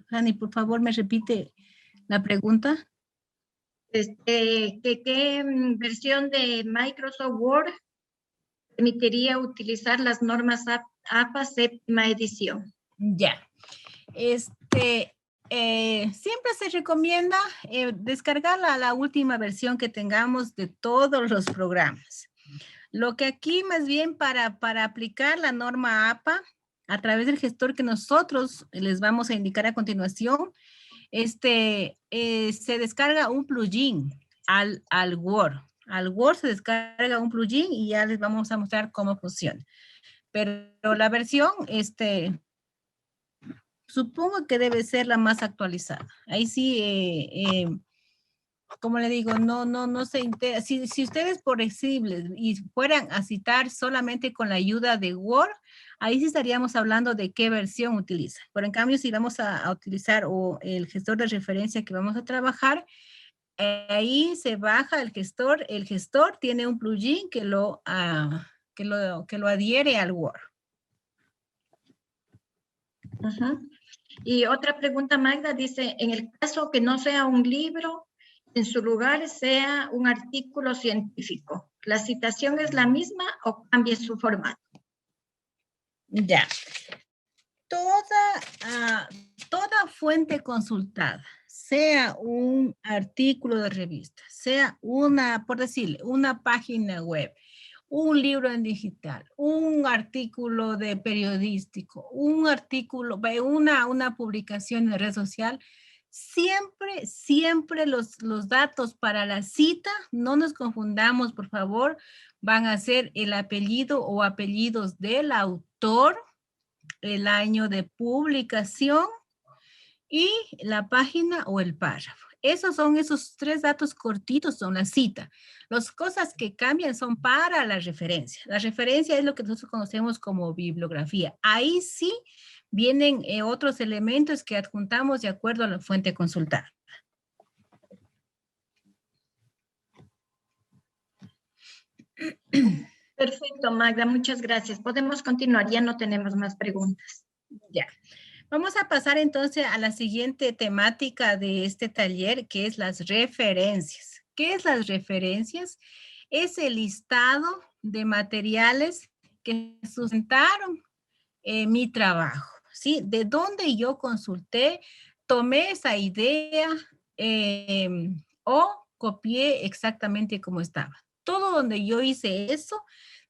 Fanny, por favor, me repite la pregunta. ¿Qué versión de Microsoft Word permitiría utilizar las normas APA séptima edición? Ya. Siempre se recomienda descargar la última versión que tengamos de todos los programas. Lo que aquí más bien para aplicar la norma APA a través del gestor que nosotros les vamos a indicar a continuación, se descarga un plugin al Word. Al Word se descarga un plugin y ya les vamos a mostrar cómo funciona. Pero la versión, supongo que debe ser la más actualizada. Ahí sí, como le digo, no se entera. Si ustedes por flexibles y fueran a citar solamente con la ayuda de Word, ahí sí estaríamos hablando de qué versión utiliza. Pero en cambio, si vamos a utilizar el gestor de referencia que vamos a trabajar, ahí se baja el gestor tiene un plugin que lo adhiere al Word. Ujú. Y otra pregunta, Magda, dice, en el caso que no sea un libro, en su lugar sea un artículo científico, ¿la citación es la misma o cambia su formato? Ya. Toda fuente consultada, sea un artículo de revista, sea por decirle, una página web, un libro en digital, un artículo de periodístico, un artículo, una publicación en red social, siempre los datos para la cita, no nos confundamos, por favor, van a ser el apellido o apellidos del autor, el año de publicación y la página o el párrafo. Esos 3 datos cortitos son la cita. Las cosas que cambian son para la referencia. La referencia es lo que nosotros conocemos como bibliografía. Ahí sí vienen otros elementos que adjuntamos de acuerdo a la fuente consultada. Perfecto, Magda, muchas gracias. Podemos continuar, ya no tenemos más preguntas. Ya. Vamos a pasar entonces a la siguiente temática de este taller, que es las referencias. ¿Qué es las referencias? Es el listado de materiales que sustentaron mi trabajo, ¿sí? De dónde yo consulté, tomé esa idea o copié exactamente como estaba. Todo donde yo hice eso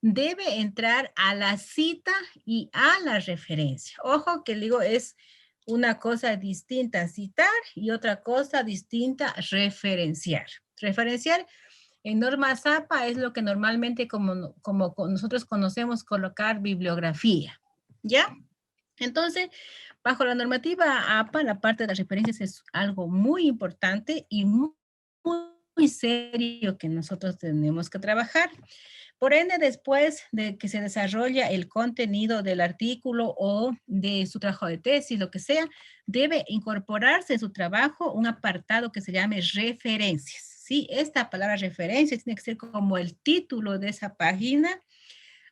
debe entrar a la cita y a la referencia. Ojo que digo, es una cosa distinta citar y otra cosa distinta referenciar. Referenciar en norma ZAPA es lo que normalmente como nosotros conocemos colocar bibliografía, ¿ya? Entonces, bajo la normativa APA, la parte de las referencias es algo muy importante y muy serio que nosotros tenemos que trabajar. Por ende, después de que se desarrolla el contenido del artículo o de su trabajo de tesis, lo que sea, debe incorporarse en su trabajo un apartado que se llame referencias. Sí, esta palabra referencias tiene que ser como el título de esa página.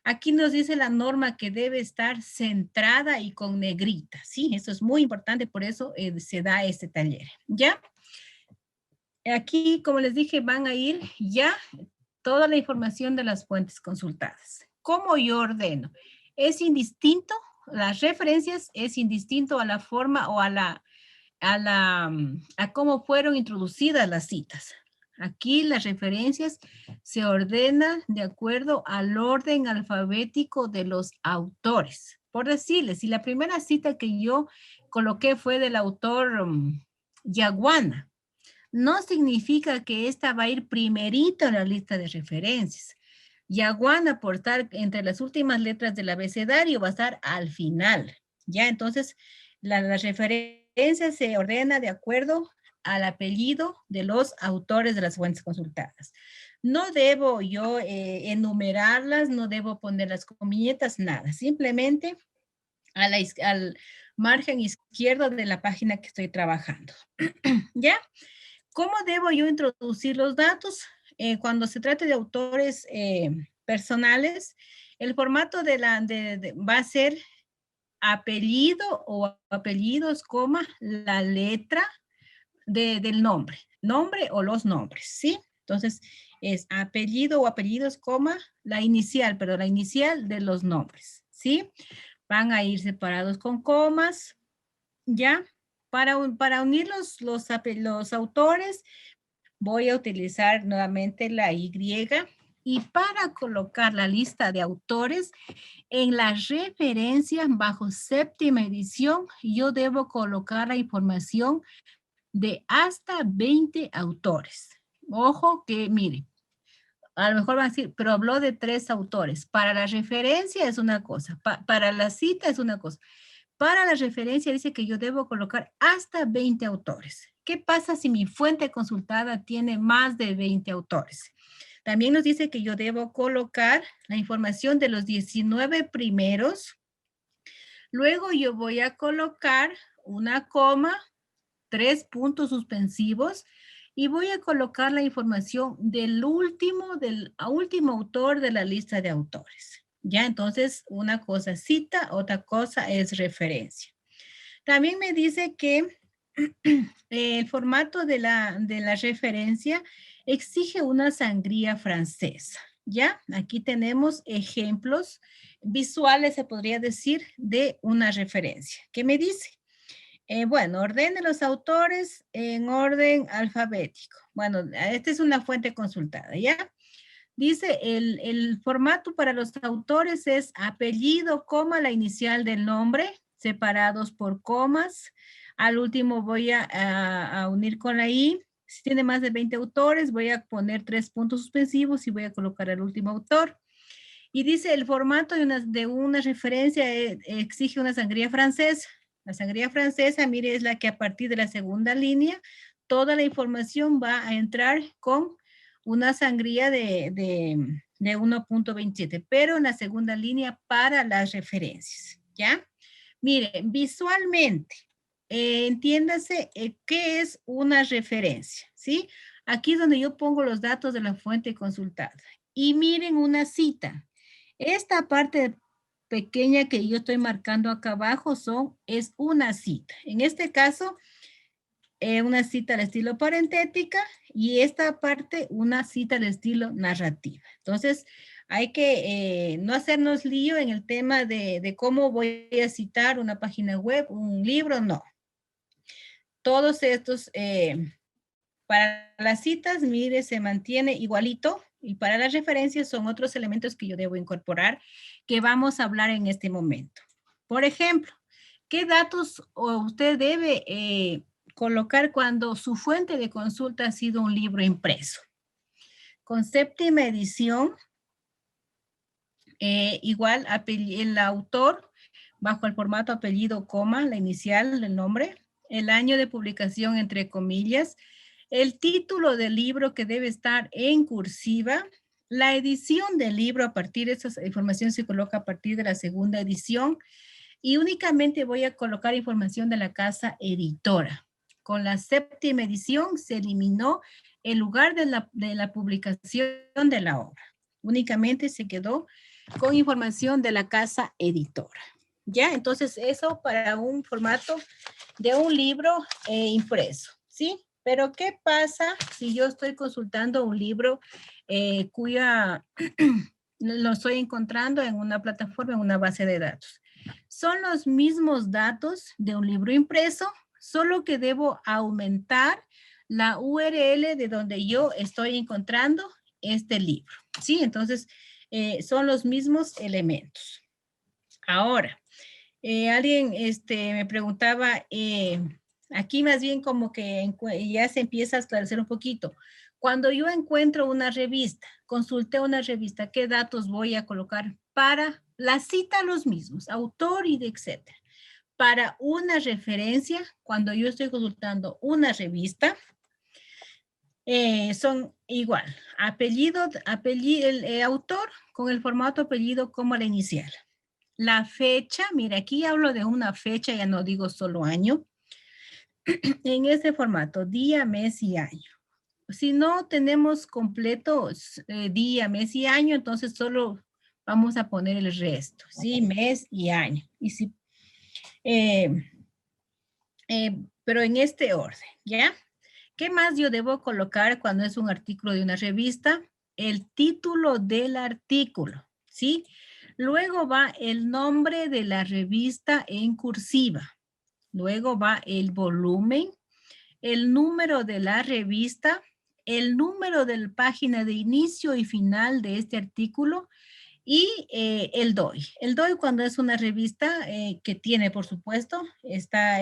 Aquí nos dice la norma que debe estar centrada y con negrita. Sí, eso es muy importante, por eso se da este taller. ¿Ya? Aquí, como les dije, van a ir ya toda la información de las fuentes consultadas. ¿Cómo yo ordeno? Es indistinto, las referencias es indistinto a la forma o a cómo fueron introducidas las citas. Aquí las referencias se ordenan de acuerdo al orden alfabético de los autores. Por decirles, si la primera cita que yo coloqué fue del autor Yaguana, no significa que esta va a ir primerito en la lista de referencias. Yaguana, por estar entre las últimas letras del abecedario, va a estar al final. Ya, entonces, la referencia se ordena de acuerdo al apellido de los autores de las fuentes consultadas. No debo yo enumerarlas, no debo poner las comilletas, nada. Simplemente al margen izquierdo de la página que estoy trabajando. ¿Ya? ¿Cómo debo yo introducir los datos? Cuando se trate de autores personales, el formato va a ser apellido o apellidos, coma, la letra del nombre o los nombres, ¿sí? Entonces, es apellido o apellidos, coma, la inicial de los nombres, ¿sí? Van a ir separados con comas, ¿ya? Para unir los autores, voy a utilizar nuevamente la Y y para colocar la lista de autores en la referencia bajo séptima edición, yo debo colocar la información de hasta 20 autores. Ojo que, miren, a lo mejor van a decir, pero habló de 3 autores. Para la referencia es una cosa, para la cita es una cosa. Para la referencia dice que yo debo colocar hasta 20 autores. ¿Qué pasa si mi fuente consultada tiene más de 20 autores? También nos dice que yo debo colocar la información de los 19 primeros. Luego yo voy a colocar una coma, 3 puntos suspensivos y voy a colocar la información del último autor de la lista de autores. Ya, entonces, una cosa es cita, otra cosa es referencia. También me dice que el formato de la referencia exige una sangría francesa, ¿ya? Aquí tenemos ejemplos visuales, se podría decir, de una referencia. ¿Qué me dice? Bueno, ordene los autores en orden alfabético. Bueno, esta es una fuente consultada, ¿ya? Dice, el formato para los autores es apellido, coma, la inicial del nombre, separados por comas. Al último voy a unir con la I. Si tiene más de 20 autores, voy a poner 3 puntos suspensivos y voy a colocar al último autor. Y dice, el formato de una referencia exige una sangría francesa. La sangría francesa, mire, es la que a partir de la segunda línea, toda la información va a entrar con una sangría de 1.27, pero en la segunda línea para las referencias, ¿ya? Mire, visualmente, entiéndase qué es una referencia, ¿sí? Aquí es donde yo pongo los datos de la fuente consultada. Y miren una cita. Esta parte pequeña que yo estoy marcando acá abajo es una cita. En este caso, una cita al estilo parentética y esta parte una cita al estilo narrativa. Entonces, hay que no hacernos lío en el tema de cómo voy a citar una página web, un libro, no. Todos estos, para las citas, mire, se mantiene igualito y para las referencias son otros elementos que yo debo incorporar que vamos a hablar en este momento. Por ejemplo, ¿qué datos usted debe colocar cuando su fuente de consulta ha sido un libro impreso? Con séptima edición, igual el autor, bajo el formato apellido, coma, la inicial del nombre, el año de publicación entre comillas, el título del libro que debe estar en cursiva, la edición del libro a partir de esa información se coloca a partir de la segunda edición y únicamente voy a colocar información de la casa editora. Con la séptima edición se eliminó el lugar de la publicación de la obra. Únicamente se quedó con información de la casa editora. ¿Ya? Entonces, eso para un formato de un libro impreso, ¿sí? Pero, ¿qué pasa si yo estoy consultando un libro cuya lo estoy encontrando en una plataforma, en una base de datos? Son los mismos datos de un libro impreso, solo que debo aumentar la URL de donde yo estoy encontrando este libro, ¿sí? Entonces, son los mismos elementos. Ahora, alguien me preguntaba, aquí más bien como que ya se empieza a esclarecer un poquito. Cuando yo encuentro una revista, consulté una revista, ¿qué datos voy a colocar para la cita? Los mismos, autor y etcétera. Para una referencia, cuando yo estoy consultando una revista, son igual, apellido, el autor con el formato apellido como la inicial. La fecha, mira, aquí hablo de una fecha, ya no digo solo año. En este formato, día, mes y año. Si no tenemos completos día, mes y año, entonces solo vamos a poner el resto, ¿sí? Mes y año. Y si, pero en este orden, ¿ya? ¿Qué más yo debo colocar cuando es un artículo de una revista? El título del artículo, ¿sí? Luego va el nombre de la revista en cursiva. Luego va el volumen, el número de la revista, el número de la página de inicio y final de este artículo y el DOI. El DOI cuando es una revista que tiene, por supuesto, está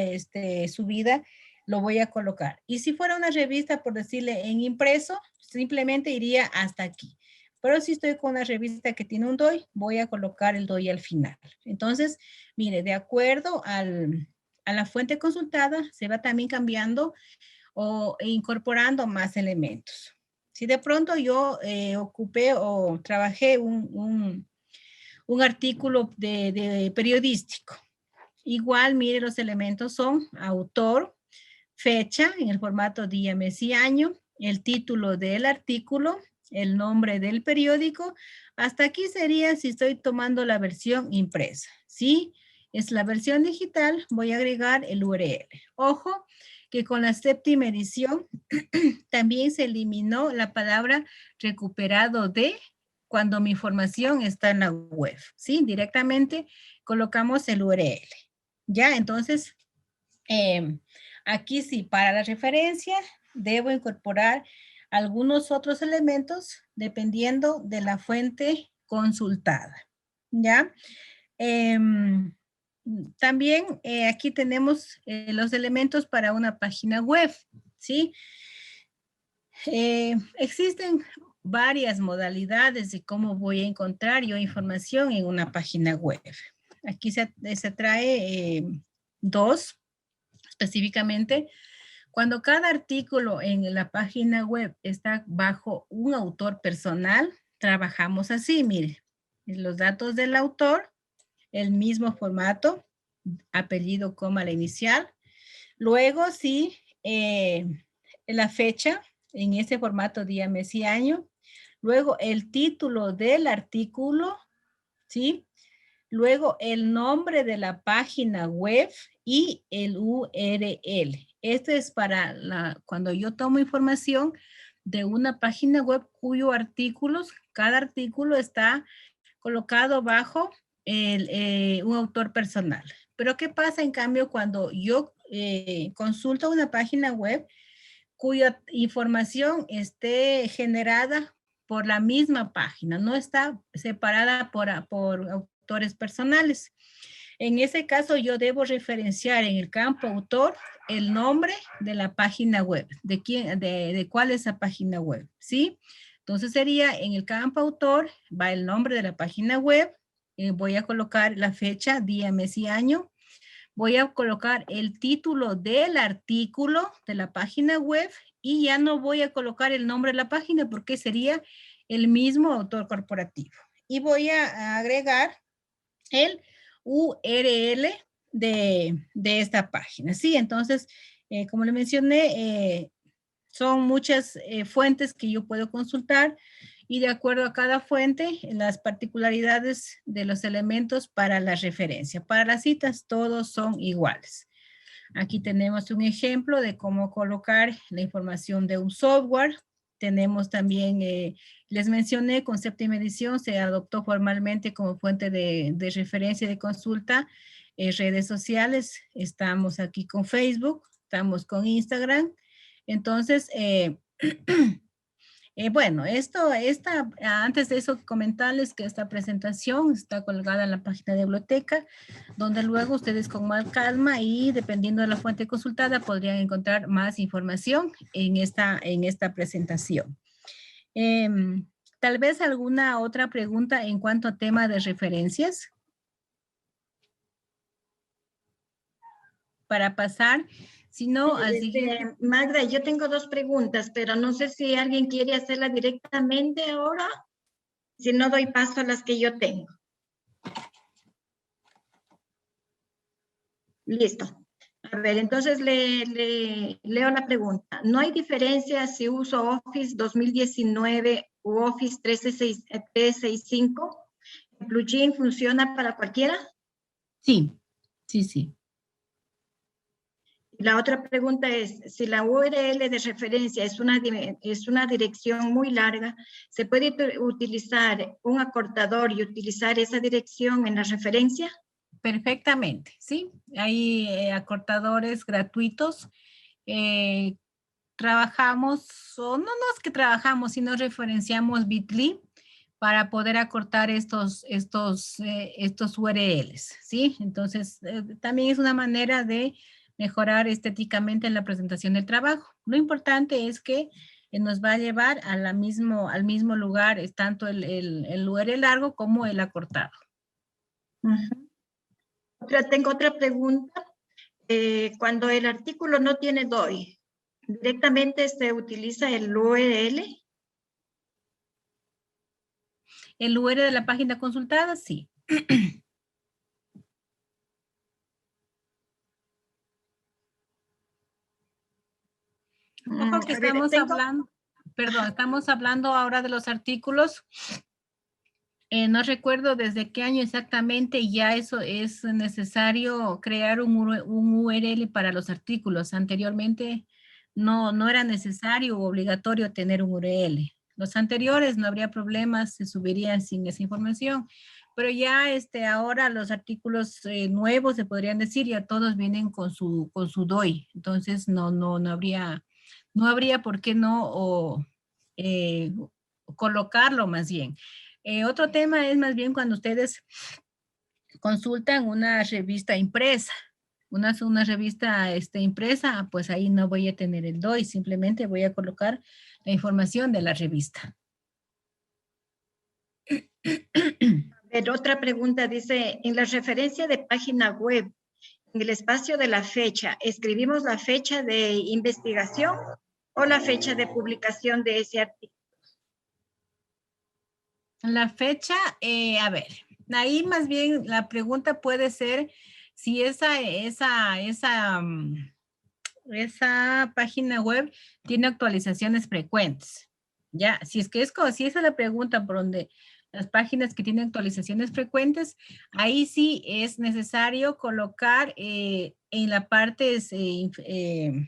subida, lo voy a colocar. Y si fuera una revista, por decirle en impreso, simplemente iría hasta aquí. Pero si estoy con una revista que tiene un DOI, voy a colocar el DOI al final. Entonces, mire, de acuerdo a la fuente consultada, se va también cambiando o incorporando más elementos. Si de pronto yo ocupé o trabajé un artículo de periodístico, igual, mire, los elementos son autor, fecha en el formato día, mes y año, el título del artículo, el nombre del periódico. Hasta aquí sería si estoy tomando la versión impresa. Si es la versión digital, voy a agregar el URL. Ojo que con la 7ª edición también se eliminó la palabra recuperado de cuando mi información está en la web, ¿sí? Directamente colocamos el URL. Ya, entonces, aquí sí, para la referencia debo incorporar algunos otros elementos dependiendo de la fuente consultada, ¿ya? También aquí tenemos los elementos para una página web, ¿sí? Existen varias modalidades de cómo voy a encontrar yo información en una página web. Aquí se trae 2 específicamente. Cuando cada artículo en la página web está bajo un autor personal, trabajamos así, mire, los datos del autor, el mismo formato, apellido, coma, la inicial. Luego sí, la fecha, en ese formato día, mes y año. Luego el título del artículo, ¿sí? Luego el nombre de la página web y el URL. Esto es para cuando yo tomo información de una página web cuyo artículos, cada artículo está colocado bajo un autor personal. Pero ¿qué pasa en cambio cuando yo consulto una página web cuya información esté generada por la misma página, no está separada por autores personales? En ese caso, yo debo referenciar en el campo autor el nombre de la página web, de cuál es esa página web, ¿sí? Entonces sería en el campo autor, va el nombre de la página web, voy a colocar la fecha, día, mes y año, voy a colocar el título del artículo de la página web y ya no voy a colocar el nombre de la página porque sería el mismo autor corporativo. Y voy a agregar el URL de esta página, ¿sí? Entonces, como le mencioné, son muchas fuentes que yo puedo consultar y de acuerdo a cada fuente, las particularidades de los elementos para la referencia. Para las citas, todos son iguales. Aquí tenemos un ejemplo de cómo colocar la información de un software. Tenemos también, les mencioné, con 7ª edición se adoptó formalmente como fuente de referencia y de consulta redes sociales. Estamos aquí con Facebook, estamos con Instagram. Entonces, bueno, antes de eso comentarles que esta presentación está colgada en la página de biblioteca, donde luego ustedes con más calma y dependiendo de la fuente consultada podrían encontrar más información en esta presentación. Tal vez alguna otra pregunta en cuanto a tema de referencias. Para pasar, si no, al siguiente. Magda, yo tengo 2 preguntas, pero no sé si alguien quiere hacerla directamente ahora, si no doy paso a las que yo tengo. Listo. A ver, entonces leo la pregunta. ¿No hay diferencia si uso Office 2019 u Office 365? ¿El plugin funciona para cualquiera? Sí, sí, sí. La otra pregunta es, si la URL de referencia es una dirección muy larga, ¿se puede utilizar un acortador y utilizar esa dirección en la referencia? Perfectamente, sí. Hay acortadores gratuitos. Trabajamos, o no es que trabajamos, sino referenciamos Bitly para poder acortar estos URLs, ¿sí? Entonces, también es una manera de mejorar estéticamente en la presentación del trabajo. Lo importante es que nos va a llevar al mismo lugar, es tanto el URL largo como el acortado. Tengo otra pregunta. Cuando el artículo no tiene DOI, ¿directamente se utiliza el URL? El URL de la página consultada, sí. Ojo que estamos hablando ahora de los artículos No recuerdo desde qué año exactamente ya eso es necesario crear un URL para los artículos. Anteriormente no era necesario o obligatorio tener un URL. Los anteriores no habría problemas, se subirían sin esa información. Pero ya ahora los artículos nuevos, se podrían decir, ya todos vienen con su DOI. Entonces no habría por qué colocarlo más bien. Otro tema es más bien cuando ustedes consultan una revista impresa, una revista impresa, pues ahí no voy a tener el DOI, simplemente voy a colocar la información de la revista. Pero otra pregunta dice, en la referencia de página web, en el espacio de la fecha, ¿escribimos la fecha de investigación o la fecha de publicación de ese artículo? La fecha, a ver, ahí más bien la pregunta puede ser si esa página web tiene actualizaciones frecuentes. Ya, si esa es la pregunta por donde las páginas que tienen actualizaciones frecuentes, ahí sí es necesario colocar en la parte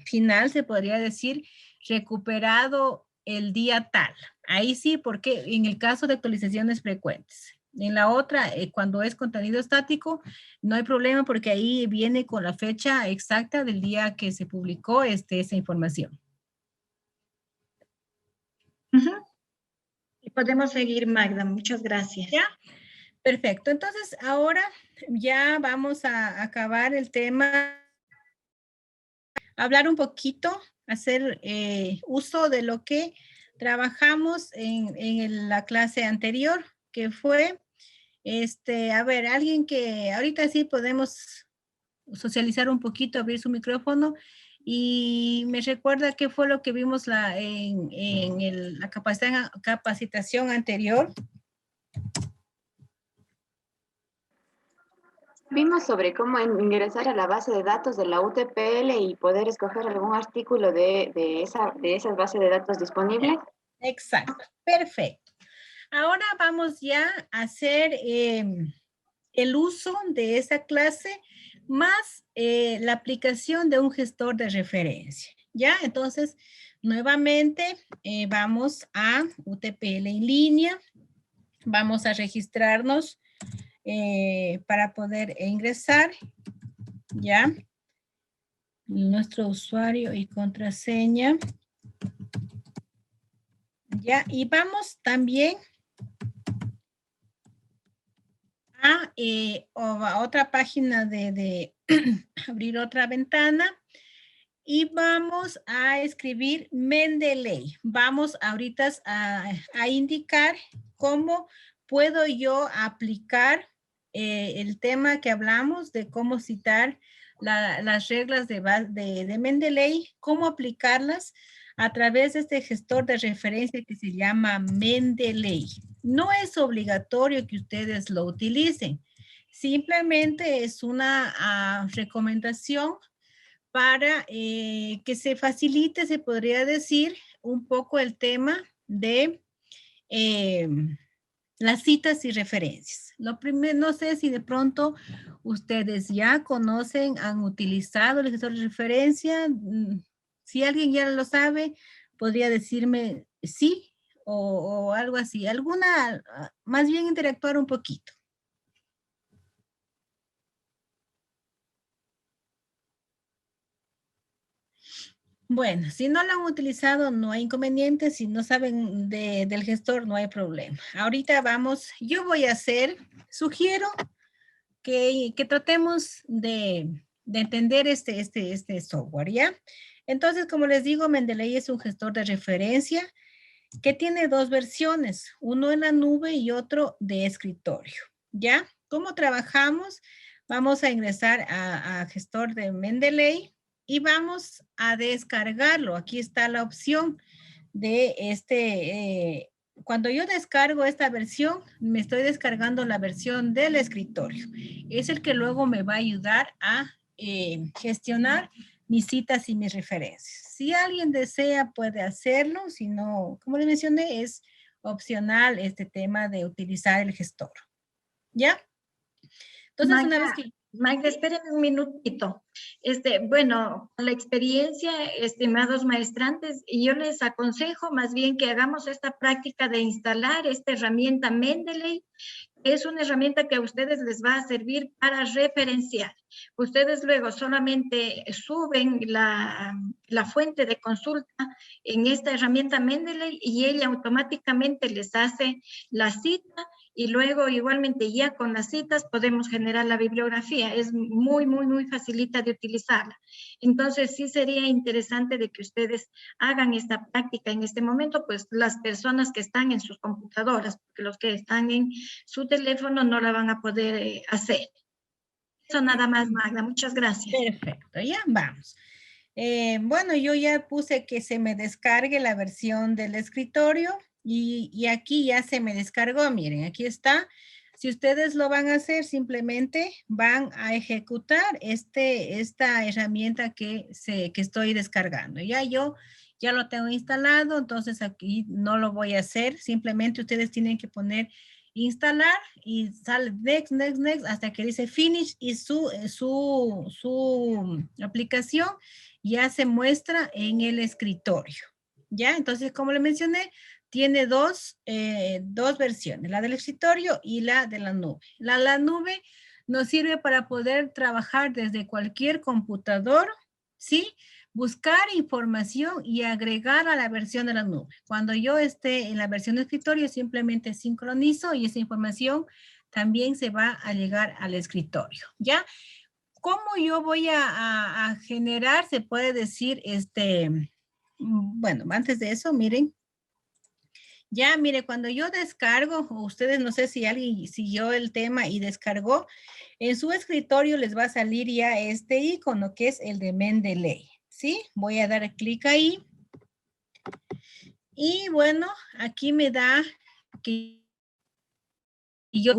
final, se podría decir, recuperado el día tal. Ahí sí, porque en el caso de actualizaciones frecuentes. En la otra, cuando es contenido estático, no hay problema porque ahí viene con la fecha exacta del día que se publicó esa información. Y podemos seguir, Magda. Muchas gracias. ¿Ya? Perfecto. Entonces, ahora ya vamos a acabar el tema. Hablar un poquito, hacer uso de lo que trabajamos en la clase anterior, que fue, a ver, alguien que ahorita sí podemos socializar un poquito, abrir su micrófono y me recuerda qué fue lo que vimos en la capacitación anterior. Vimos sobre cómo ingresar a la base de datos de la UTPL y poder escoger algún artículo de esas bases de datos disponibles. Exacto, perfecto. Ahora vamos ya a hacer el uso de esa clase más la aplicación de un gestor de referencia. ¿Ya? Entonces, nuevamente vamos a UTPL en línea. Vamos a registrarnos para poder ingresar. ¿Ya? Nuestro usuario y contraseña. ¿Ya? Y vamos también a otra página de abrir otra ventana y vamos a escribir Mendeley. Vamos ahorita a indicar cómo puedo yo aplicar el tema que hablamos de cómo citar las reglas de Mendeley, cómo aplicarlas a través de este gestor de referencia que se llama Mendeley. No es obligatorio que ustedes lo utilicen. Simplemente es una recomendación para que se facilite, se podría decir, un poco el tema de las citas y referencias. Lo primero, no sé si de pronto ustedes ya conocen, han utilizado el gestor de referencia. Si alguien ya lo sabe, podría decirme sí o algo así. Más bien interactuar un poquito. Bueno, si no lo han utilizado, no hay inconveniente. Si no saben del gestor, no hay problema. Ahorita yo voy a sugiero que tratemos de entender este software, ¿ya? Entonces, como les digo, Mendeley es un gestor de referencia que tiene dos versiones, uno en la nube y otro de escritorio, ¿ya? ¿Cómo trabajamos? Vamos a ingresar a gestor de Mendeley y vamos a descargarlo. Aquí está la opción de cuando yo descargo esta versión, me estoy descargando la versión del escritorio. Es el que luego me va a ayudar a gestionar mis citas y mis referencias. Si alguien desea, puede hacerlo. Si no, como les mencioné, es opcional este tema de utilizar el gestor. ¿Ya? Entonces, Magda, una vez que... Magda, espérenme un minutito. Bueno, con la experiencia, estimados maestrantes, yo les aconsejo más bien que hagamos esta práctica de instalar esta herramienta Mendeley. Es una herramienta que a ustedes les va a servir para referenciar. Ustedes luego solamente suben la fuente de consulta en esta herramienta Mendeley y ella automáticamente les hace la cita y luego igualmente ya con las citas podemos generar la bibliografía. Es muy, muy, muy facilita de utilizarla. Entonces sí sería interesante de que ustedes hagan esta práctica en este momento, pues las personas que están en sus computadoras, porque los que están en su teléfono no la van a poder hacer. Eso nada más, Magda. Muchas gracias. Perfecto, ya vamos. Bueno, yo ya puse que se me descargue la versión del escritorio y aquí ya se me descargó. Miren, aquí está. Si ustedes lo van a hacer, simplemente van a ejecutar esta herramienta que estoy descargando. Yo ya lo tengo instalado, entonces aquí no lo voy a hacer. Simplemente ustedes tienen que poner instalar y sale next, next, next, hasta que dice finish y su aplicación ya se muestra en el escritorio. ¿Ya? Entonces, como le mencioné, tiene dos versiones, la del escritorio y la de la nube. La nube nos sirve para poder trabajar desde cualquier computador, ¿sí? Buscar información y agregar a la versión de la nube. Cuando yo esté en la versión de escritorio, simplemente sincronizo y esa información también se va a llegar al escritorio, ¿ya? ¿Cómo yo voy a generar? Se puede decir, bueno, antes de eso, miren. Ya, mire, cuando yo descargo, ustedes no sé si alguien siguió el tema y descargó, en su escritorio les va a salir ya este icono que es el de Mendeley, ¿sí? Voy a dar clic ahí. Y bueno, aquí me da que yo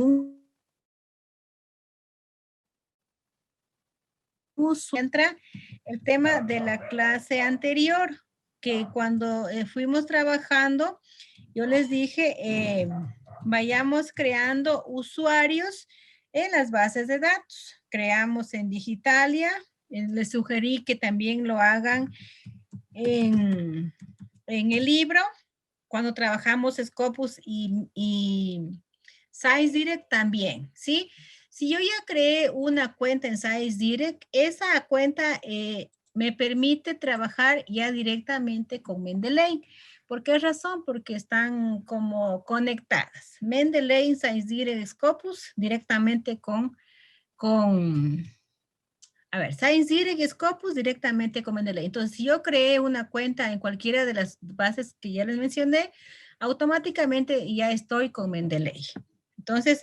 entra el tema de la clase anterior, que cuando fuimos trabajando, yo les dije, vayamos creando usuarios en las bases de datos. Creamos en Digitalia, les sugerí que también lo hagan en el libro, cuando trabajamos Scopus y ScienceDirect también, ¿sí? Si yo ya creé una cuenta en ScienceDirect, esa cuenta me permite trabajar ya directamente con Mendeley. ¿Por qué razón? Porque están como conectadas. Mendeley, ScienceDirect, Scopus, directamente con ScienceDirect y Scopus directamente con Mendeley. Entonces, si yo creé una cuenta en cualquiera de las bases que ya les mencioné, automáticamente ya estoy con Mendeley. Entonces,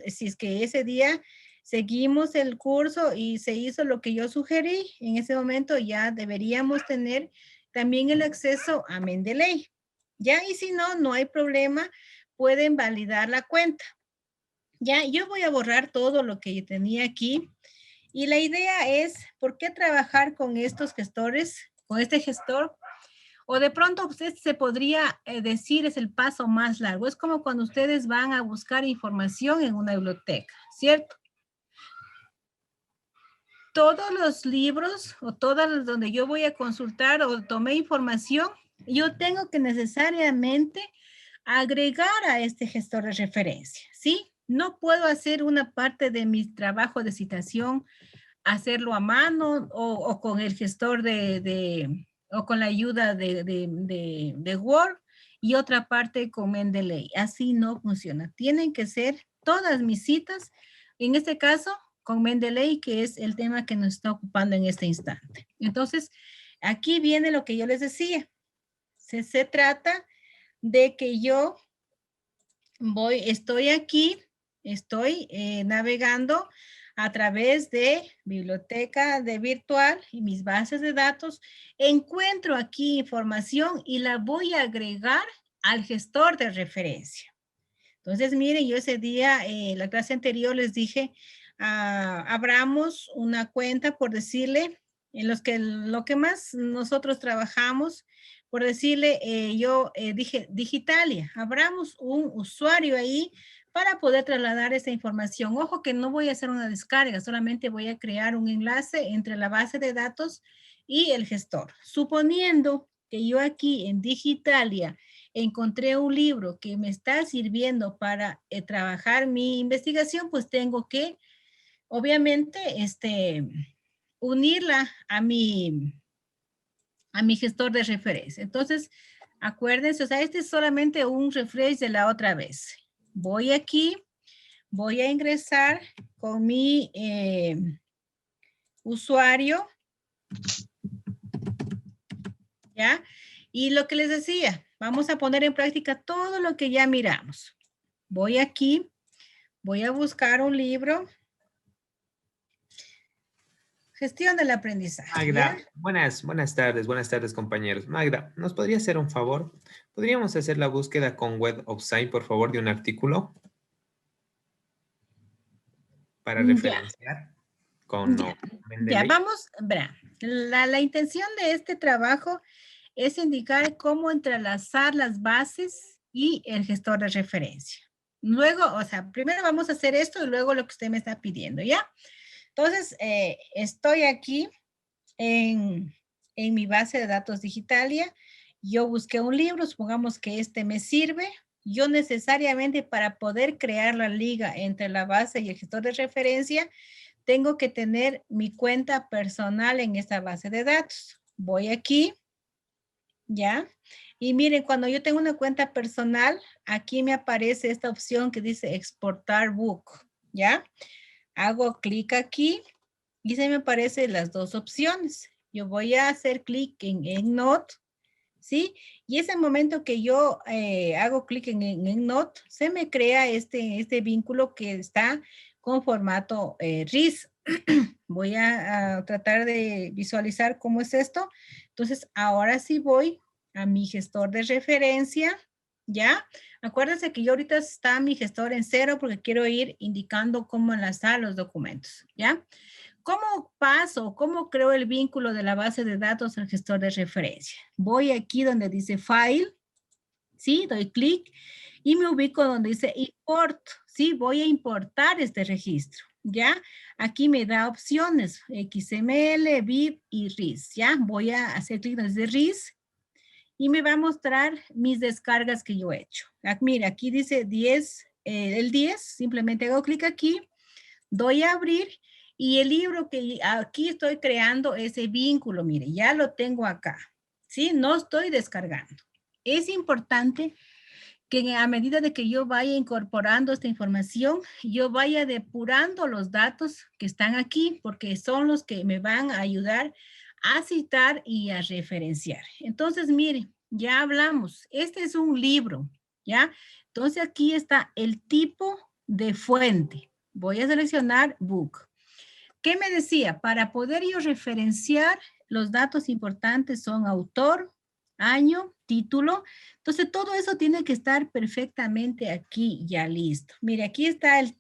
si es que ese día seguimos el curso y se hizo lo que yo sugerí, en ese momento ya deberíamos tener también el acceso a Mendeley. Ya, y si no, no hay problema, pueden validar la cuenta. Ya, yo voy a borrar todo lo que yo tenía aquí. Y la idea es, ¿por qué trabajar con estos gestores, con este gestor? O de pronto usted se podría decir es el paso más largo. Es como cuando ustedes van a buscar información en una biblioteca, ¿cierto? Todos los libros o todas donde yo voy a consultar o tomé información, yo tengo que necesariamente agregar a este gestor de referencia, ¿sí? No puedo hacer una parte de mi trabajo de citación hacerlo a mano o con el gestor o con la ayuda de Word y otra parte con Mendeley. Así no funciona. Tienen que ser todas mis citas, en este caso con Mendeley, que es el tema que nos está ocupando en este instante. Entonces, aquí viene lo que yo les decía. Se trata de que yo estoy aquí, estoy navegando a través de biblioteca de virtual y mis bases de datos, encuentro aquí información y la voy a agregar al gestor de referencia. Entonces, miren, yo ese día, la clase anterior les dije, abramos una cuenta, por decirle, en lo que más nosotros trabajamos, por decirle, yo dije Digitalia, abramos un usuario ahí para poder trasladar esa información. Ojo que no voy a hacer una descarga, solamente voy a crear un enlace entre la base de datos y el gestor. Suponiendo que yo aquí en Digitalia encontré un libro que me está sirviendo para trabajar mi investigación, pues tengo que, obviamente, unirla a mi gestor de referencia. Entonces, acuérdense, o sea, este es solamente un refresh de la otra vez. Voy aquí, voy a ingresar con mi usuario, ¿ya? Y lo que les decía, vamos a poner en práctica todo lo que ya miramos. Voy aquí, voy a buscar un libro. Gestión del aprendizaje. Magda, buenas tardes compañeros. Magda, ¿nos podría hacer un favor? ¿Podríamos hacer la búsqueda con Web of Science, por favor, de un artículo? Para referenciar con Ya, vamos, verá, la intención de este trabajo es indicar cómo entrelazar las bases y el gestor de referencia. Luego, o sea, primero vamos a hacer esto y luego lo que usted me está pidiendo, ¿ya? Entonces, estoy aquí en mi base de datos Digitalia. Yo busqué un libro, supongamos que este me sirve. Yo necesariamente para poder crear la liga entre la base y el gestor de referencia, tengo que tener mi cuenta personal en esta base de datos. Voy aquí, ¿ya? Y miren, cuando yo tengo una cuenta personal, aquí me aparece esta opción que dice exportar book, ¿ya? Hago clic aquí y se me aparecen las dos opciones. Yo voy a hacer clic en EndNote, ¿sí? Y ese momento que yo hago clic en EndNote, se me crea este vínculo que está con formato RIS. Voy a tratar de visualizar cómo es esto. Entonces, ahora sí voy a mi gestor de referencia, ¿ya? Acuérdense que yo ahorita está mi gestor en 0 porque quiero ir indicando cómo enlazar los documentos, ¿ya? ¿Cómo paso, cómo creo el vínculo de la base de datos al gestor de referencia? Voy aquí donde dice File, ¿sí? Doy clic y me ubico donde dice Import, ¿sí? Voy a importar este registro, ¿ya? Aquí me da opciones, XML, BIP y RIS, ¿ya? Voy a hacer clic desde RIS y me va a mostrar mis descargas que yo he hecho. Mira, aquí dice 10, el 10, simplemente hago clic aquí, doy a abrir y el libro que aquí estoy creando ese vínculo, mire, ya lo tengo acá, ¿sí? No estoy descargando. Es importante que a medida de que yo vaya incorporando esta información, yo vaya depurando los datos que están aquí, porque son los que me van a ayudar a citar y a referenciar. Entonces, mire, ya hablamos, este es un libro, ¿ya? Entonces aquí está el tipo de fuente. Voy a seleccionar book. ¿Qué me decía? Para poder yo referenciar, los datos importantes son autor, año, título. Entonces, todo eso tiene que estar perfectamente aquí ya listo. Mire, aquí está el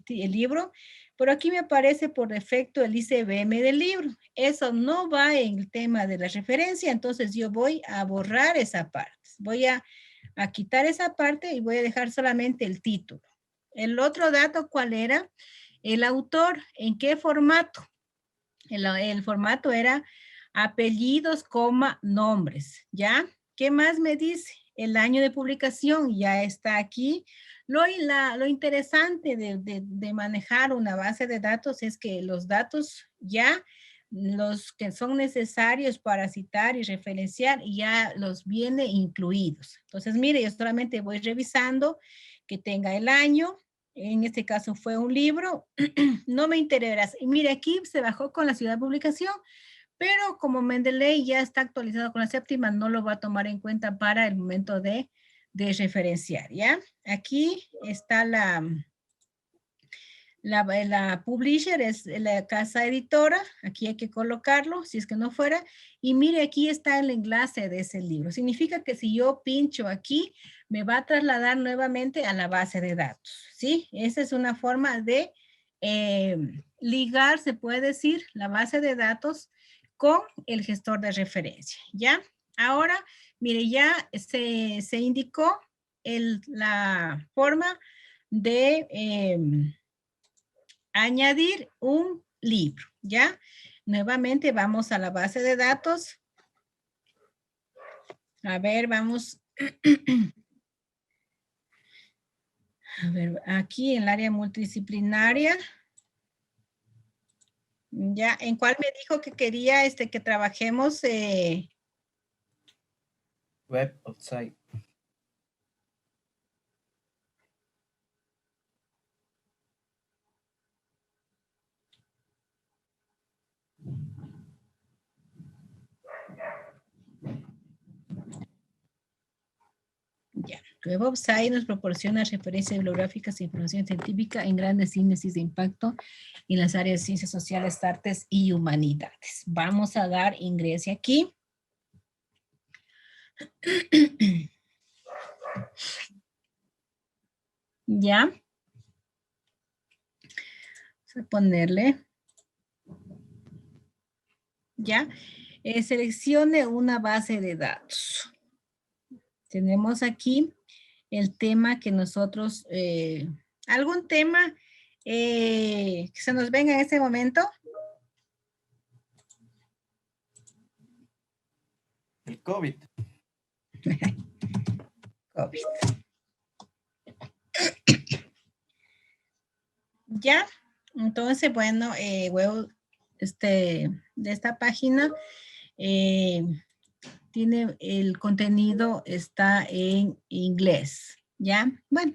libro, pero aquí me aparece por defecto el ICBM del libro. Eso no va en el tema de la referencia, entonces yo voy a borrar esa parte. Voy a quitar esa parte y voy a dejar solamente el título. El otro dato, ¿cuál era? El autor, ¿en qué formato? El formato era apellidos, nombres, ¿ya? ¿Qué más me dice? El año de publicación ya está aquí. Lo interesante de manejar una base de datos es que los datos ya, los que son necesarios para citar y referenciar, ya los viene incluidos. Entonces, mire, yo solamente voy revisando que tenga el año. En este caso fue un libro. No me interesa. Y mire, aquí se bajó con la ciudad de publicación, pero como Mendeley ya está actualizado con la séptima, no lo va a tomar en cuenta para el momento de referenciar, ¿ya? Aquí está la publisher, es la casa editora. Aquí hay que colocarlo, si es que no fuera. Y mire, aquí está el enlace de ese libro. Significa que si yo pincho aquí, me va a trasladar nuevamente a la base de datos, ¿sí? Esa es una forma de ligar, se puede decir, la base de datos con el gestor de referencia, ¿ya? Ahora, mire, ya se indicó la forma de añadir un libro, ¿ya? Nuevamente vamos a la base de datos. A ver, vamos. A ver, aquí en el área multidisciplinaria. Ya, ¿en cuál me dijo que quería que trabajemos? Web of Site. Ya, Web of Science nos proporciona referencias bibliográficas e información científica en grandes índices de impacto en las áreas de ciencias sociales, artes y humanidades. Vamos a dar ingreso aquí. Ya. Vamos a ponerle. Ya. Seleccione una base de datos. Tenemos aquí el tema que nosotros, algún tema que se nos venga en este momento. El COVID. COVID. Ya, entonces, bueno, de esta página tiene el contenido, está en inglés, ¿ya? Bueno,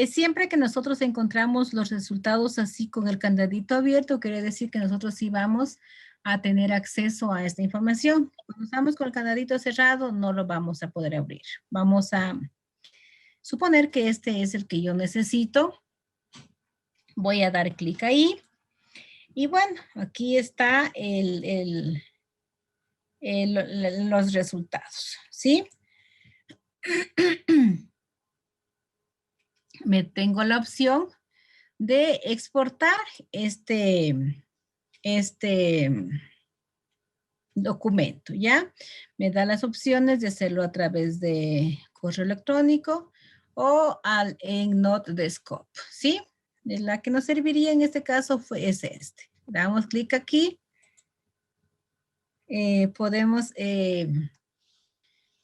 siempre que nosotros encontramos los resultados así con el candadito abierto, quiere decir que nosotros sí vamos a tener acceso a esta información. Cuando estamos con el candadito cerrado, no lo vamos a poder abrir. Vamos a suponer que este es el que yo necesito. Voy a dar clic ahí. Y bueno, aquí está los resultados, ¿sí? Me tengo la opción de exportar este documento, ¿ya? Me da las opciones de hacerlo a través de correo electrónico o en Notescope, ¿sí? La que nos serviría en este caso es este. Damos clic aquí. Podemos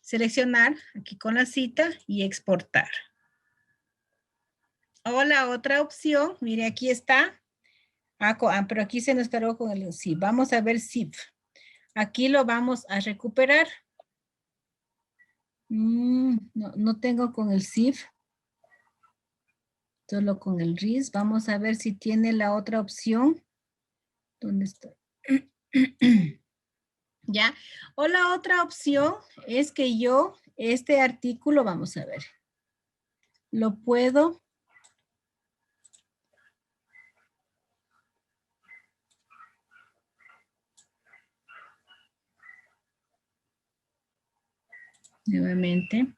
seleccionar aquí con la cita y exportar. O la otra opción, mire, aquí está. Pero aquí se nos cargó con el zip. Vamos a ver zip. Aquí lo vamos a recuperar. No tengo con el zip. Solo con el RIS. Vamos a ver si tiene la otra opción. ¿Dónde está? ¿Ya? O la otra opción es que yo, este artículo, vamos a ver, lo puedo nuevamente,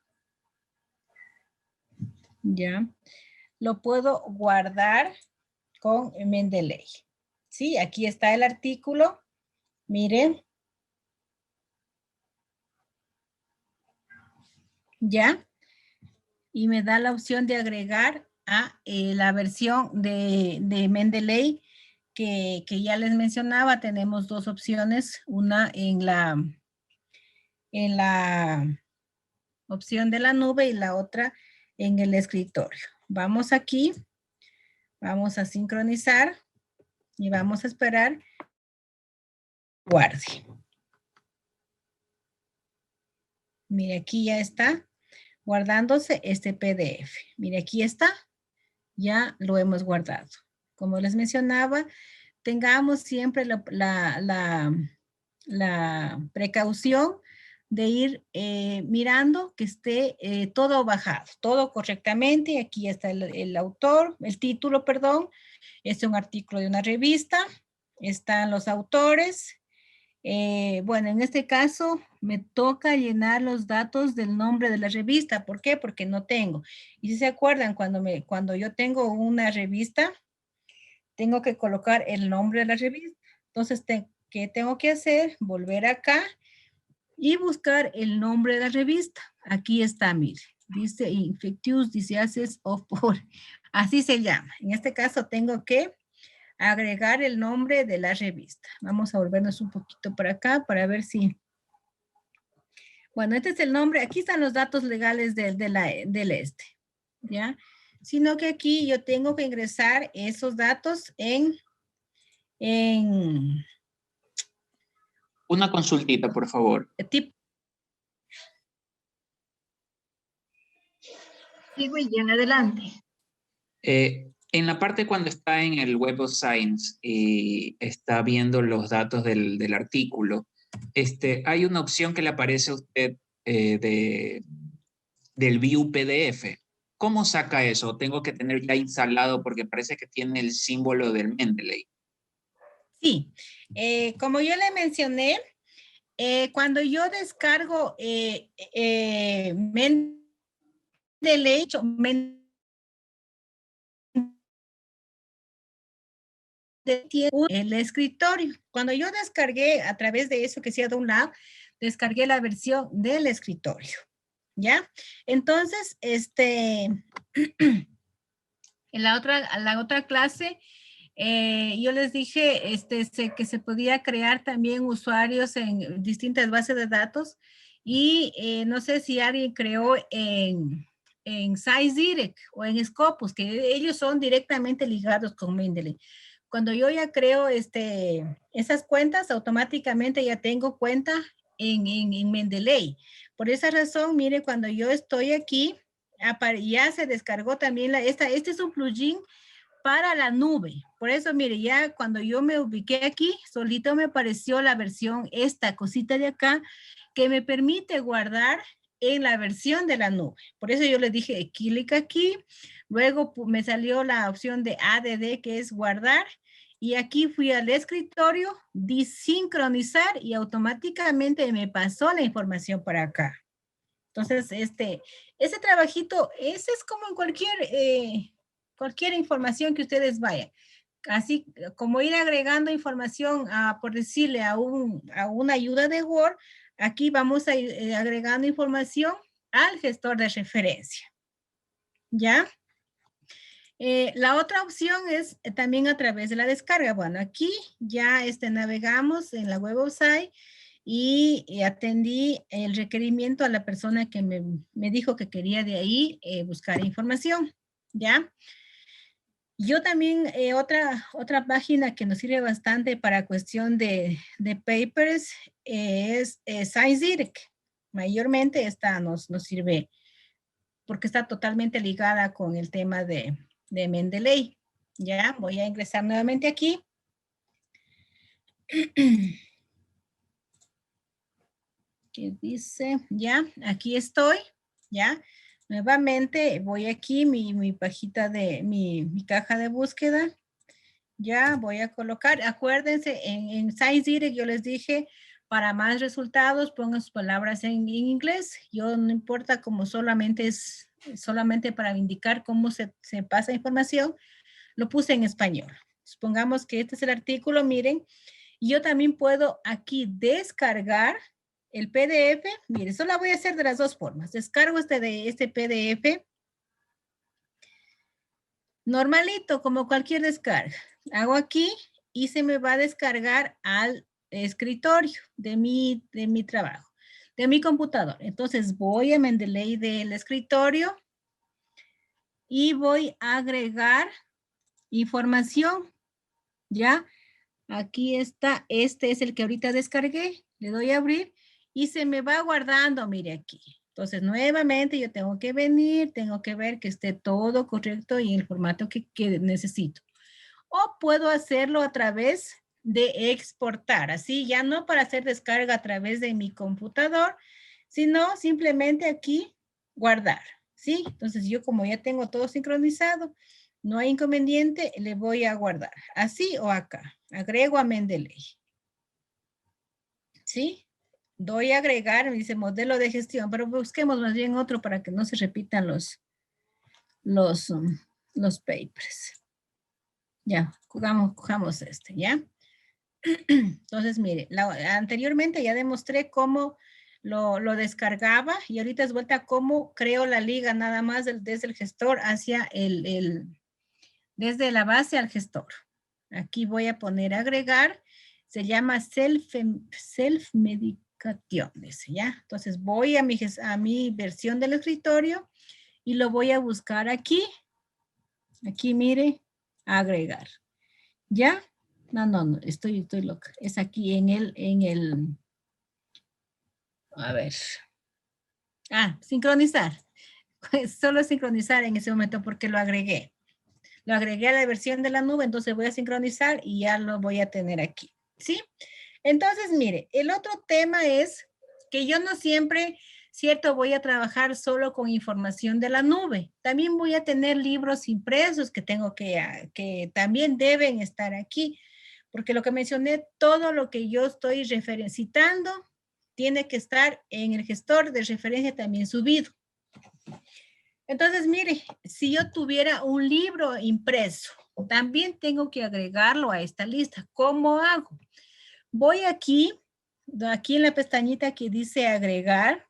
ya, lo puedo guardar con Mendeley. Sí, aquí está el artículo, miren. ¿Ya? Y me da la opción de agregar a la versión de Mendeley que ya les mencionaba. Tenemos dos opciones, una en la opción de la nube y la otra en el escritorio. Vamos aquí, vamos a sincronizar y vamos a esperar guarde. Mire, aquí ya está guardándose este PDF. Mire, aquí está. Ya lo hemos guardado. Como les mencionaba, tengamos siempre la precaución de ir mirando que esté todo bajado, todo correctamente. Aquí está el autor, el título, perdón. Este es un artículo de una revista. Están los autores. Bueno, en este caso me toca llenar los datos del nombre de la revista. ¿Por qué? Porque no tengo. Y si se acuerdan, cuando yo tengo una revista, tengo que colocar el nombre de la revista. Entonces, ¿qué tengo que hacer? Volver acá y buscar el nombre de la revista. Aquí está, mire, dice Infectious Diseases of Por, así se llama. En este caso tengo que agregar el nombre de la revista. Vamos a volvernos un poquito para acá para ver si... Bueno, este es el nombre. Aquí están los datos legales del este, ¿ya? Sino que aquí yo tengo que ingresar esos datos en Una consultita, por favor. tipo. Sigo y en adelante. En la parte cuando está en el Web of Science y está viendo los datos del artículo, hay una opción que le aparece a usted del View PDF. ¿Cómo saca eso? Tengo que tener ya instalado porque parece que tiene el símbolo del Mendeley. Sí, como yo le mencioné, cuando yo descargo Mendeley, el escritorio. Cuando yo descargué a través de eso que sea de un lado, descargué la versión del escritorio, ¿ya? Entonces, en la otra clase, yo les dije que se podía crear también usuarios en distintas bases de datos y no sé si alguien creó en SciDirect o en Scopus, que ellos son directamente ligados con Mendeley. Cuando yo ya creo esas cuentas, automáticamente ya tengo cuenta en Mendeley. Por esa razón, mire, cuando yo estoy aquí, ya se descargó también este es un plugin para la nube. Por eso, mire, ya cuando yo me ubiqué aquí, solito me apareció la versión, esta cosita de acá, que me permite guardar en la versión de la nube. Por eso yo le dije, clic aquí, luego me salió la opción de ADD, que es guardar, y aquí fui al escritorio, desincronizar, y automáticamente me pasó la información para acá. Entonces, ese trabajito, ese es como en cualquier información que ustedes vayan. Así como ir agregando información, por decirle, a una ayuda de Word, aquí vamos a ir agregando información al gestor de referencia. ¿Ya? La otra opción es también a través de la descarga. Bueno, aquí ya navegamos en la Web of Science y atendí el requerimiento a la persona que me dijo que quería de ahí buscar información. ¿Ya? Yo también, otra página que nos sirve bastante para cuestión de papers es SciDirect. Mayormente esta nos sirve porque está totalmente ligada con el tema de Mendeley. Ya, voy a ingresar nuevamente aquí. ¿Qué dice? Ya, aquí estoy, ya. Nuevamente voy aquí, mi pajita de, mi caja de búsqueda. Ya voy a colocar, acuérdense, en SciDirect yo les dije, para más resultados pongan sus palabras en inglés. Yo no importa como solamente es, solamente para indicar cómo se pasa información, lo puse en español. Supongamos que este es el artículo, miren, yo también puedo aquí descargar el PDF. Mire, solo voy a hacer de las dos formas. Descargo de este PDF. Normalito, como cualquier descarga. Hago aquí y se me va a descargar al escritorio de mi trabajo, de mi computador. Entonces voy a Mendeley del escritorio y voy a agregar información. ¿Ya? Aquí está, este es el que ahorita descargué. Le doy a abrir y se me va guardando, mire aquí. Entonces, nuevamente yo tengo que venir, tengo que ver que esté todo correcto y en el formato que necesito. O puedo hacerlo a través de exportar, así ya no para hacer descarga a través de mi computador, sino simplemente aquí guardar, ¿sí? Entonces, yo como ya tengo todo sincronizado, no hay inconveniente, le voy a guardar, así o acá. Agrego a Mendeley. ¿Sí? Doy a agregar, me dice modelo de gestión, pero busquemos más bien otro para que no se repitan los papers. Ya, cojamos este, ¿ya? Entonces, mire, anteriormente ya demostré cómo lo descargaba y ahorita es vuelta cómo creo la liga nada más desde el gestor hacia desde la base al gestor. Aquí voy a poner agregar, se llama self-medicaciones, ¿ya? Entonces voy a mi versión del escritorio y lo voy a buscar aquí. Aquí mire, agregar. ¿Ya? No, estoy loca. Es aquí en el, a ver. Sincronizar. Solo sincronizar en ese momento porque lo agregué. Lo agregué a la versión de la nube, entonces voy a sincronizar y ya lo voy a tener aquí. ¿Sí? Entonces, mire, el otro tema es que yo no siempre, cierto, voy a trabajar solo con información de la nube. También voy a tener libros impresos que tengo que también deben estar aquí. Porque lo que mencioné, todo lo que yo estoy citando tiene que estar en el gestor de referencia también subido. Entonces, mire, si yo tuviera un libro impreso, también tengo que agregarlo a esta lista. ¿Cómo hago? Voy aquí en la pestañita que dice agregar,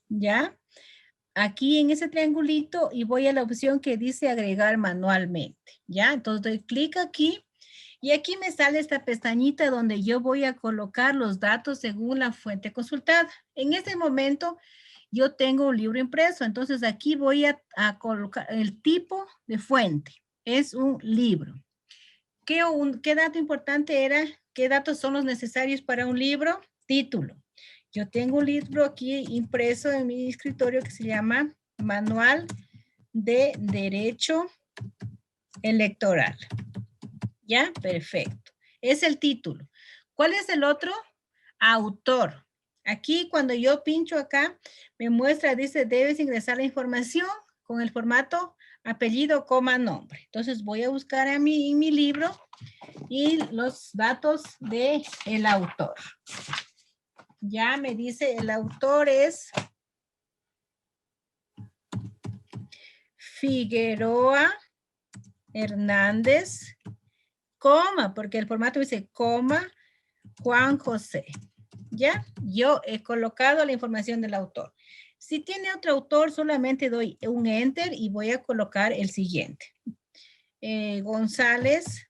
¿ya? Aquí en ese triangulito y voy a la opción que dice agregar manualmente, ¿ya? Entonces doy clic aquí y aquí me sale esta pestañita donde yo voy a colocar los datos según la fuente consultada. En este momento yo tengo un libro impreso, entonces aquí voy a colocar el tipo de fuente. Es un libro. ¿Qué dato importante era? ¿Qué datos son los necesarios para un libro? Título. Yo tengo un libro aquí impreso en mi escritorio que se llama Manual de Derecho Electoral. ¿Ya? Perfecto. Es el título. ¿Cuál es el otro? Autor. Aquí cuando yo pincho acá, me muestra, dice, debes ingresar la información con el formato apellido, coma, nombre. Entonces voy a buscar en mi libro y los datos del autor. Ya me dice, el autor es Figueroa Hernández, coma, porque el formato dice coma, Juan José. ¿Ya? Yo he colocado la información del autor. Si tiene otro autor, solamente doy un enter y voy a colocar el siguiente. González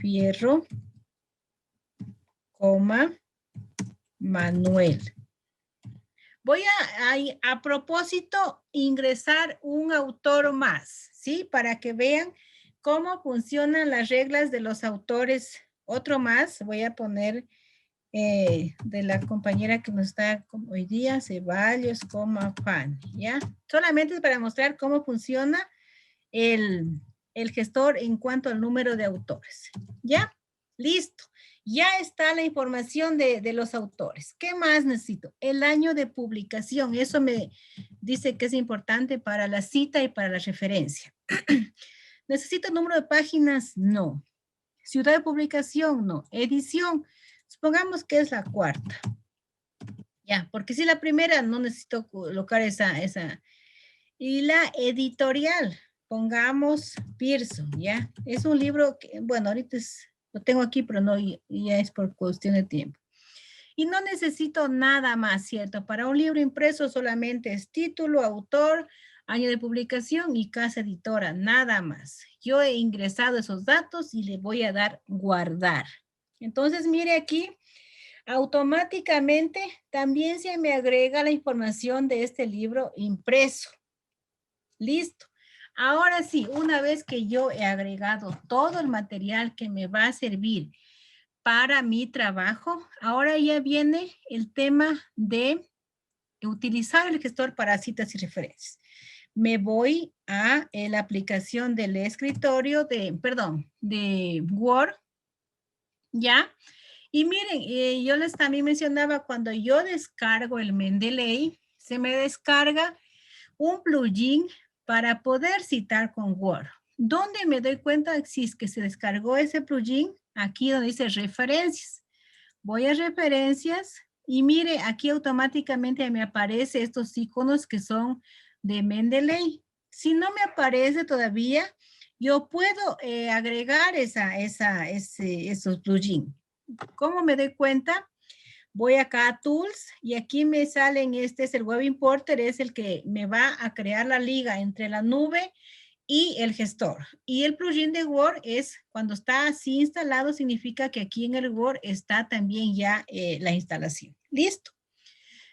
Fierro, coma, Manuel. Voy a propósito ingresar un autor más, ¿sí? Para que vean cómo funcionan las reglas de los autores. Otro más, voy a poner de la compañera que nos está hoy día, Ceballos, Juan, ¿ya? Solamente para mostrar cómo funciona el gestor en cuanto al número de autores, ¿ya? Listo. Ya está la información de los autores. ¿Qué más necesito? El año de publicación. Eso me dice que es importante para la cita y para la referencia. ¿Necesito número de páginas? No. Ciudad de publicación, no. Edición, supongamos que es la cuarta. Ya, porque si la primera no necesito colocar esa. Y la editorial, pongamos Pearson, ¿ya? Es un libro que, bueno, ahorita lo tengo aquí, pero no, ya es por cuestión de tiempo. Y no necesito nada más, ¿cierto? Para un libro impreso solamente es título, autor, año de publicación y casa editora, nada más. Yo he ingresado esos datos y le voy a dar guardar. Entonces, mire aquí, automáticamente también se me agrega la información de este libro impreso. Listo. Ahora sí, una vez que yo he agregado todo el material que me va a servir para mi trabajo, ahora ya viene el tema de utilizar el gestor para citas y referencias. Me voy a la aplicación del escritorio de Word, ¿ya? Y miren, yo les también mencionaba, cuando yo descargo el Mendeley, se me descarga un plugin para poder citar con Word. ¿Dónde me doy cuenta si es que se descargó ese plugin? Aquí donde dice referencias. Voy a referencias y mire, aquí automáticamente me aparecen estos iconos que son de Mendeley. Si no me aparece todavía, yo puedo agregar esos plugins. ¿Cómo me doy cuenta? Voy acá a Tools y aquí me salen, este es el Web Importer, es el que me va a crear la liga entre la nube y el gestor. Y el plugin de Word es, cuando está así instalado, significa que aquí en el Word está también ya la instalación. Listo.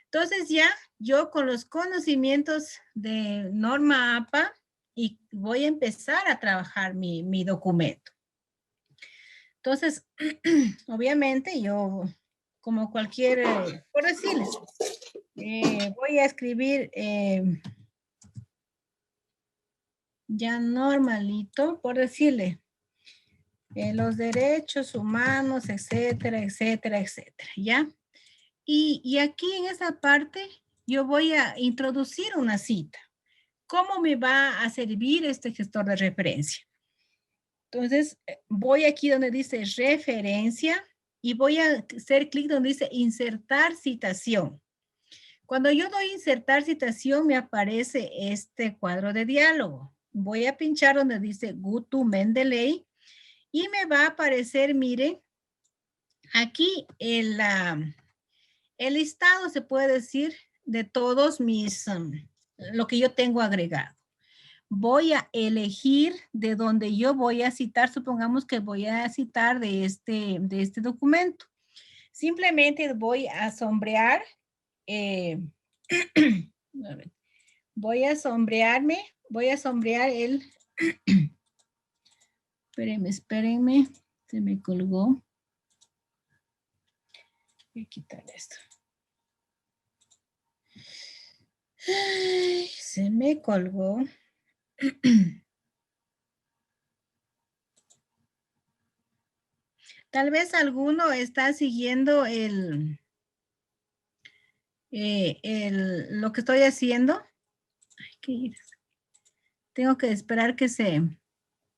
Entonces ya yo con los conocimientos de norma APA y voy a empezar a trabajar mi documento. Entonces, obviamente yo, como cualquier, por decirles, voy a escribir ya normalito, por decirle, los derechos humanos, etcétera, etcétera, etcétera, ¿ya? Y aquí en esa parte yo voy a introducir una cita. ¿Cómo me va a servir este gestor de referencia? Entonces, voy aquí donde dice referencia y voy a hacer clic donde dice insertar citación. Cuando yo doy insertar citación, me aparece este cuadro de diálogo. Voy a pinchar donde dice Go to Mendeley y me va a aparecer, miren, aquí el listado, se puede decir, de todos mis, lo que yo tengo agregado. Voy a elegir de donde yo voy a citar, supongamos que voy a citar de este documento. Simplemente voy a sombrear, voy a sombrear el, espérenme, se me colgó. Voy a quitar esto. Ay, se me colgó. Tal vez alguno está siguiendo lo que estoy haciendo. Ay, ¿qué ir? Tengo que esperar que se...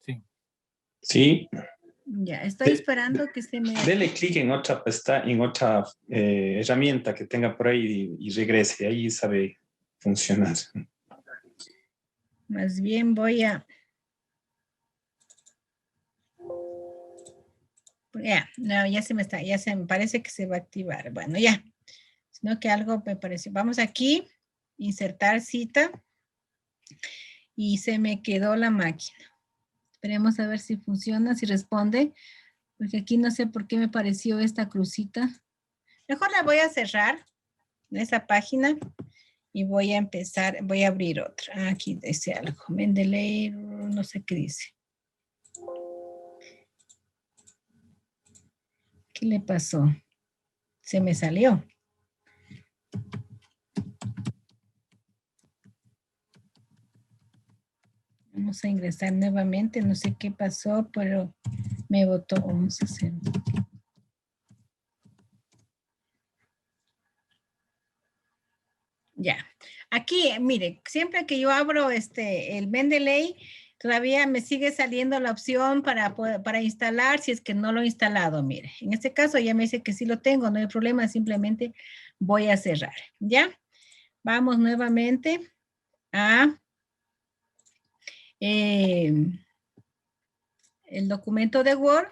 Sí. Sí. Ya, estoy esperando que se me... Dele clic en otra herramienta que tenga por ahí y regrese. Ahí sabe funcionar. Más bien voy a... Ya, no, ya se me parece que se va a activar. Bueno, ya. Sino que algo me pareció. Vamos aquí, insertar cita. Y se me quedó la máquina. Esperemos a ver si funciona, si responde. Porque aquí no sé por qué me pareció esta crucita. Mejor la voy a cerrar en esa página. Y voy a empezar, voy a abrir otra. Aquí dice algo. Mendeley, no sé qué dice. ¿Qué le pasó? Se me salió. Vamos a ingresar nuevamente. No sé qué pasó, pero me botó. Vamos a hacer. Ya. Aquí, mire, siempre que yo abro el Mendeley, todavía me sigue saliendo la opción para instalar si es que no lo he instalado. Mire, en este caso ya me dice que sí lo tengo, no hay problema, simplemente voy a cerrar. ¿Ya? Vamos nuevamente a el documento de Word,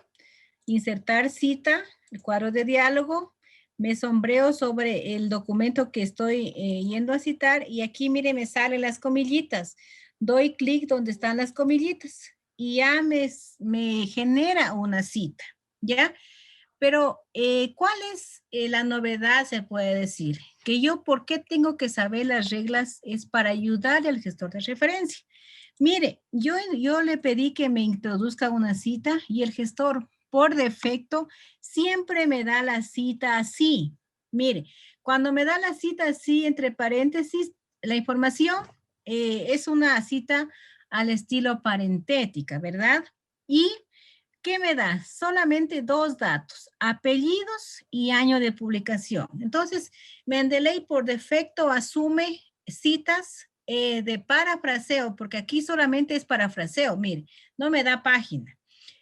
insertar cita, el cuadro de diálogo, me sombreo sobre el documento que estoy yendo a citar y aquí, mire, me salen las comillitas. Doy clic donde están las comillitas y ya me genera una cita, ¿ya? Pero, ¿cuál es la novedad, se puede decir? Que yo, ¿por qué tengo que saber las reglas? Es para ayudar al gestor de referencia. Mire, yo le pedí que me introduzca una cita y el gestor, por defecto, siempre me da la cita así. Mire, cuando me da la cita así, entre paréntesis, la información es una cita al estilo parentética, ¿verdad? ¿Y qué me da? Solamente dos datos, apellidos y año de publicación. Entonces, Mendeley por defecto asume citas de parafraseo, porque aquí solamente es parafraseo, mire, no me da página.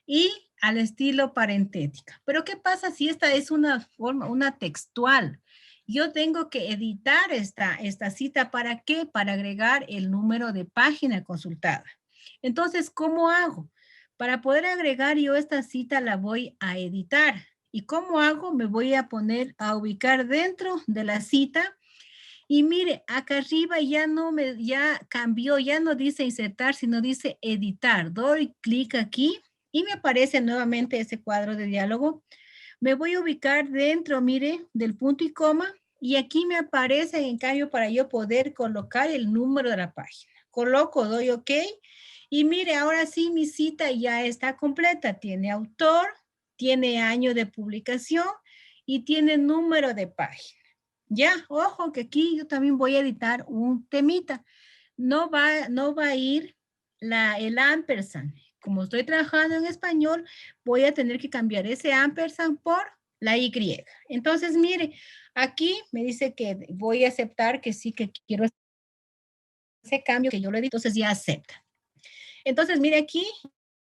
Y al estilo parentética. Pero ¿qué pasa si esta es una forma, una textual? Yo tengo que editar esta cita, ¿para qué? Para agregar el número de página consultada. Entonces, ¿cómo hago? Para poder agregar yo esta cita la voy a editar. ¿Y cómo hago? Me voy a poner a ubicar dentro de la cita. Y mire, acá arriba ya cambió, ya no dice insertar, sino dice editar. Doy clic aquí y me aparece nuevamente ese cuadro de diálogo. Me voy a ubicar dentro, mire, del punto y coma. Y aquí me aparece, en cambio, para yo poder colocar el número de la página. Coloco, doy OK. Y mire, ahora sí mi cita ya está completa. Tiene autor, tiene año de publicación y tiene número de página. Ya, ojo que aquí yo también voy a editar un temita. No va a ir el ampersand. Como estoy trabajando en español, voy a tener que cambiar ese ampersand por la Y. Entonces, mire, aquí me dice que voy a aceptar que sí que quiero ese cambio que yo le di. Entonces ya acepta. Entonces, mire aquí,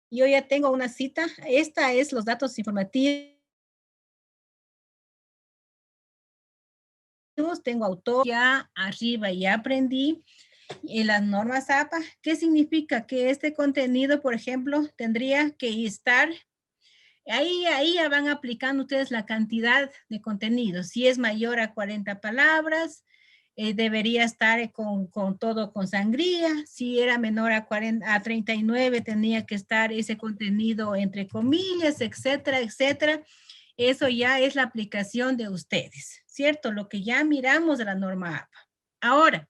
yo ya tengo una cita. Esta es los datos informativos. Tengo autor, ya arriba ya aprendí las normas APA. ¿Qué significa? Que este contenido, por ejemplo, tendría que estar, ahí ya van aplicando ustedes la cantidad de contenido. Si es mayor a 40 palabras, debería estar con todo con sangría. Si era menor a 39, tenía que estar ese contenido entre comillas, etcétera, etcétera. Eso ya es la aplicación de ustedes, ¿cierto? Lo que ya miramos de la norma APA. Ahora,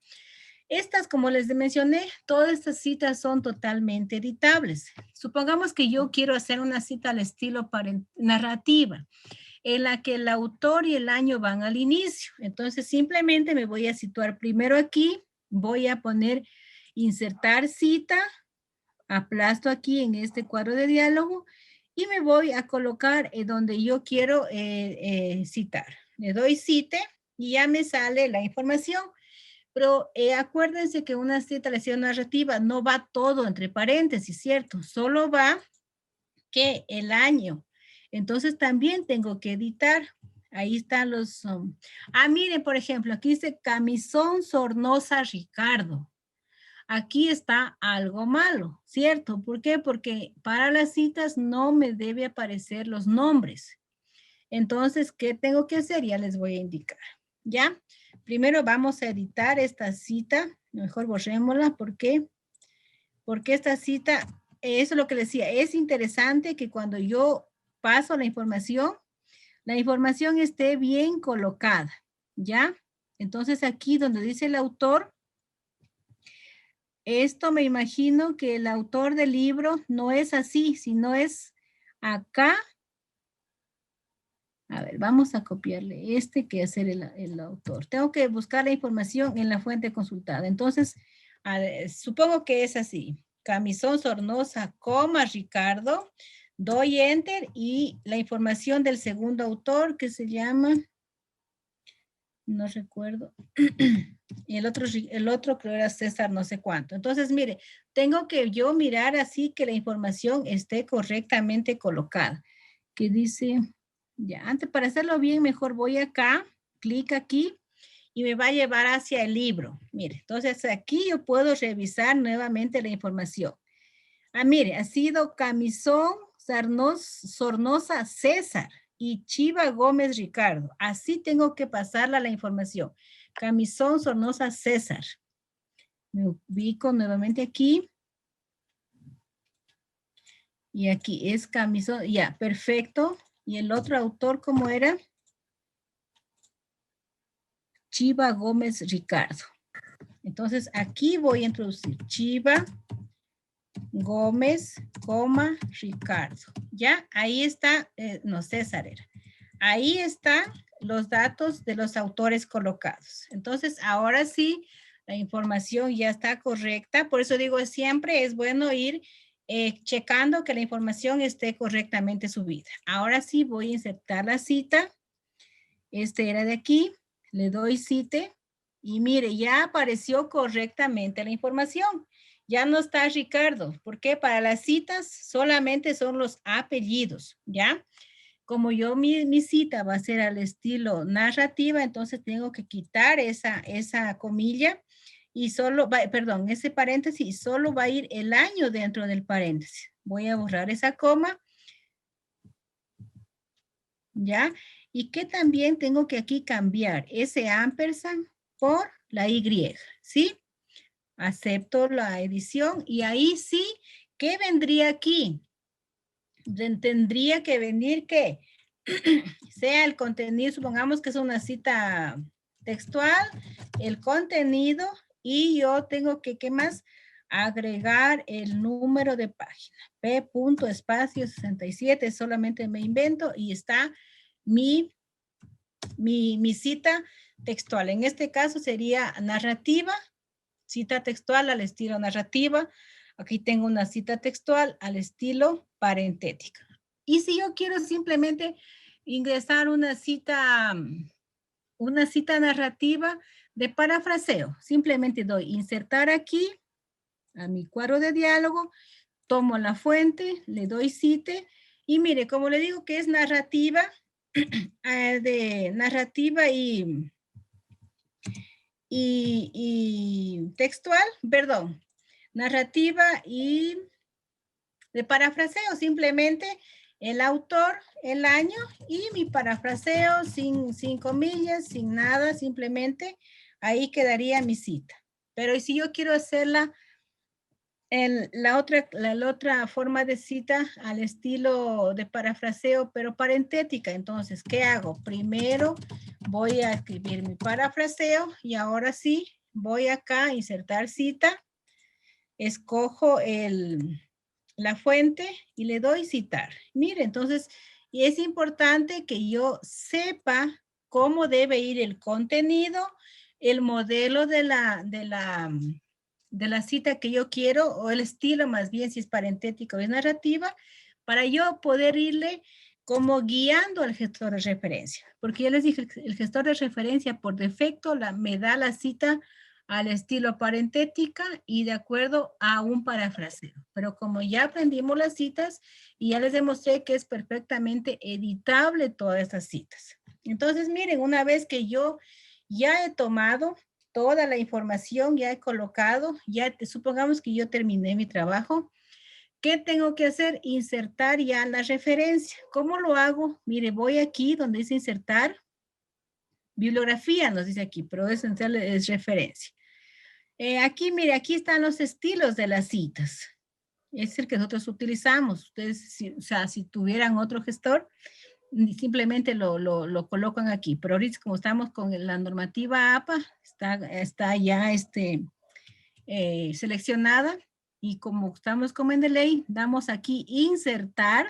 estas, como les mencioné, todas estas citas son totalmente editables. Supongamos que yo quiero hacer una cita al estilo narrativa, en la que el autor y el año van al inicio. Entonces, simplemente me voy a situar primero aquí, voy a poner insertar cita, aplasto aquí en este cuadro de diálogo, y me voy a colocar donde yo quiero citar. Le doy cite y ya me sale la información. Pero acuérdense que una cita lección narrativa no va todo entre paréntesis, ¿cierto? Solo va que el año. Entonces también tengo que editar. Ahí están los... miren, por ejemplo, aquí dice Camisón Sornosa Ricardo. Aquí está algo malo, ¿cierto? ¿Por qué? Porque para las citas no me debe aparecer los nombres. Entonces, ¿qué tengo que hacer? Ya les voy a indicar, ¿ya? Primero vamos a editar esta cita. Mejor borrémosla. ¿Por qué? Porque esta cita, eso es lo que les decía, es interesante que cuando yo paso la información esté bien colocada, ¿ya? Entonces, aquí donde dice el autor, esto me imagino que el autor del libro no es así, sino es acá. A ver, vamos a copiarle que es el autor. Tengo que buscar la información en la fuente consultada. Entonces, supongo que es así. Camisón Sornosa, Ricardo. Doy enter y la información del segundo autor que se llama, no recuerdo. Y el otro creo era César no sé cuánto. Entonces, mire, tengo que yo mirar así que la información esté correctamente colocada. Que dice, ya, antes para hacerlo bien, mejor voy acá, clic aquí y me va a llevar hacia el libro. Mire, entonces aquí yo puedo revisar nuevamente la información. Mire, ha sido Camisón Sornosa César y Chiva Gómez Ricardo. Así tengo que pasarla la información. Camisón Sornosa César. Me ubico nuevamente aquí. Y aquí es Camisón. Ya, perfecto. ¿Y el otro autor cómo era? Chiva Gómez Ricardo. Entonces aquí voy a introducir Chiva Gómez, Ricardo. Ya, ahí está, no, César era. Ahí están los datos de los autores colocados. Entonces, ahora sí, la información ya está correcta. Por eso digo, siempre es bueno ir checando que la información esté correctamente subida. Ahora sí, voy a insertar la cita. Este era de aquí. Le doy cite. Y mire, ya apareció correctamente la información. Ya no está Ricardo, porque para las citas solamente son los apellidos, ¿ya? Como yo mi cita va a ser al estilo narrativa, entonces tengo que quitar esa comilla y solo va, perdón, ese paréntesis solo va a ir el año dentro del paréntesis. Voy a borrar esa coma. ¿Ya? Y que también tengo que aquí cambiar ese ampersand por la Y, ¿sí? Acepto la edición y ahí sí, ¿qué vendría aquí? Tendría que venir que sea el contenido, supongamos que es una cita textual, el contenido y yo tengo que, ¿qué más? Agregar el número de página. P.espacio 67, solamente me invento y está mi cita textual. En este caso sería narrativa, cita textual al estilo narrativa. Aquí tengo una cita textual al estilo parentética. Y si yo quiero simplemente ingresar una cita narrativa de parafraseo, simplemente doy insertar aquí a mi cuadro de diálogo, tomo la fuente, le doy cite y mire, como le digo que es narrativa, de narrativa y textual, perdón, narrativa y de parafraseo, simplemente el autor, el año y mi parafraseo sin comillas, sin nada, simplemente ahí quedaría mi cita. Pero si yo quiero hacerla la otra forma de cita al estilo de parafraseo, pero parentética, entonces, ¿qué hago? Primero voy a escribir mi parafraseo y ahora sí, voy acá a insertar cita, escojo la fuente y le doy citar. Mire, entonces, y es importante que yo sepa cómo debe ir el contenido, el modelo de la cita que yo quiero, o el estilo más bien, si es parentética o es narrativa, para yo poder irle como guiando al gestor de referencia. Porque ya les dije, el gestor de referencia por defecto me da la cita al estilo parentética y de acuerdo a un parafraseo. Pero como ya aprendimos las citas y ya les demostré que es perfectamente editable todas estas citas. Entonces, miren, una vez que yo ya he tomado toda la información, ya he colocado, supongamos que yo terminé mi trabajo, ¿qué tengo que hacer? Insertar ya la referencia. ¿Cómo lo hago? Mire, voy aquí donde dice insertar, bibliografía nos dice aquí, pero esencial es referencia. Aquí, mire, aquí están los estilos de las citas. Es el que nosotros utilizamos. Ustedes, si tuvieran otro gestor, simplemente lo colocan aquí. Pero ahorita como estamos con la normativa APA, está ya seleccionada y como estamos con Mendeley, damos aquí insertar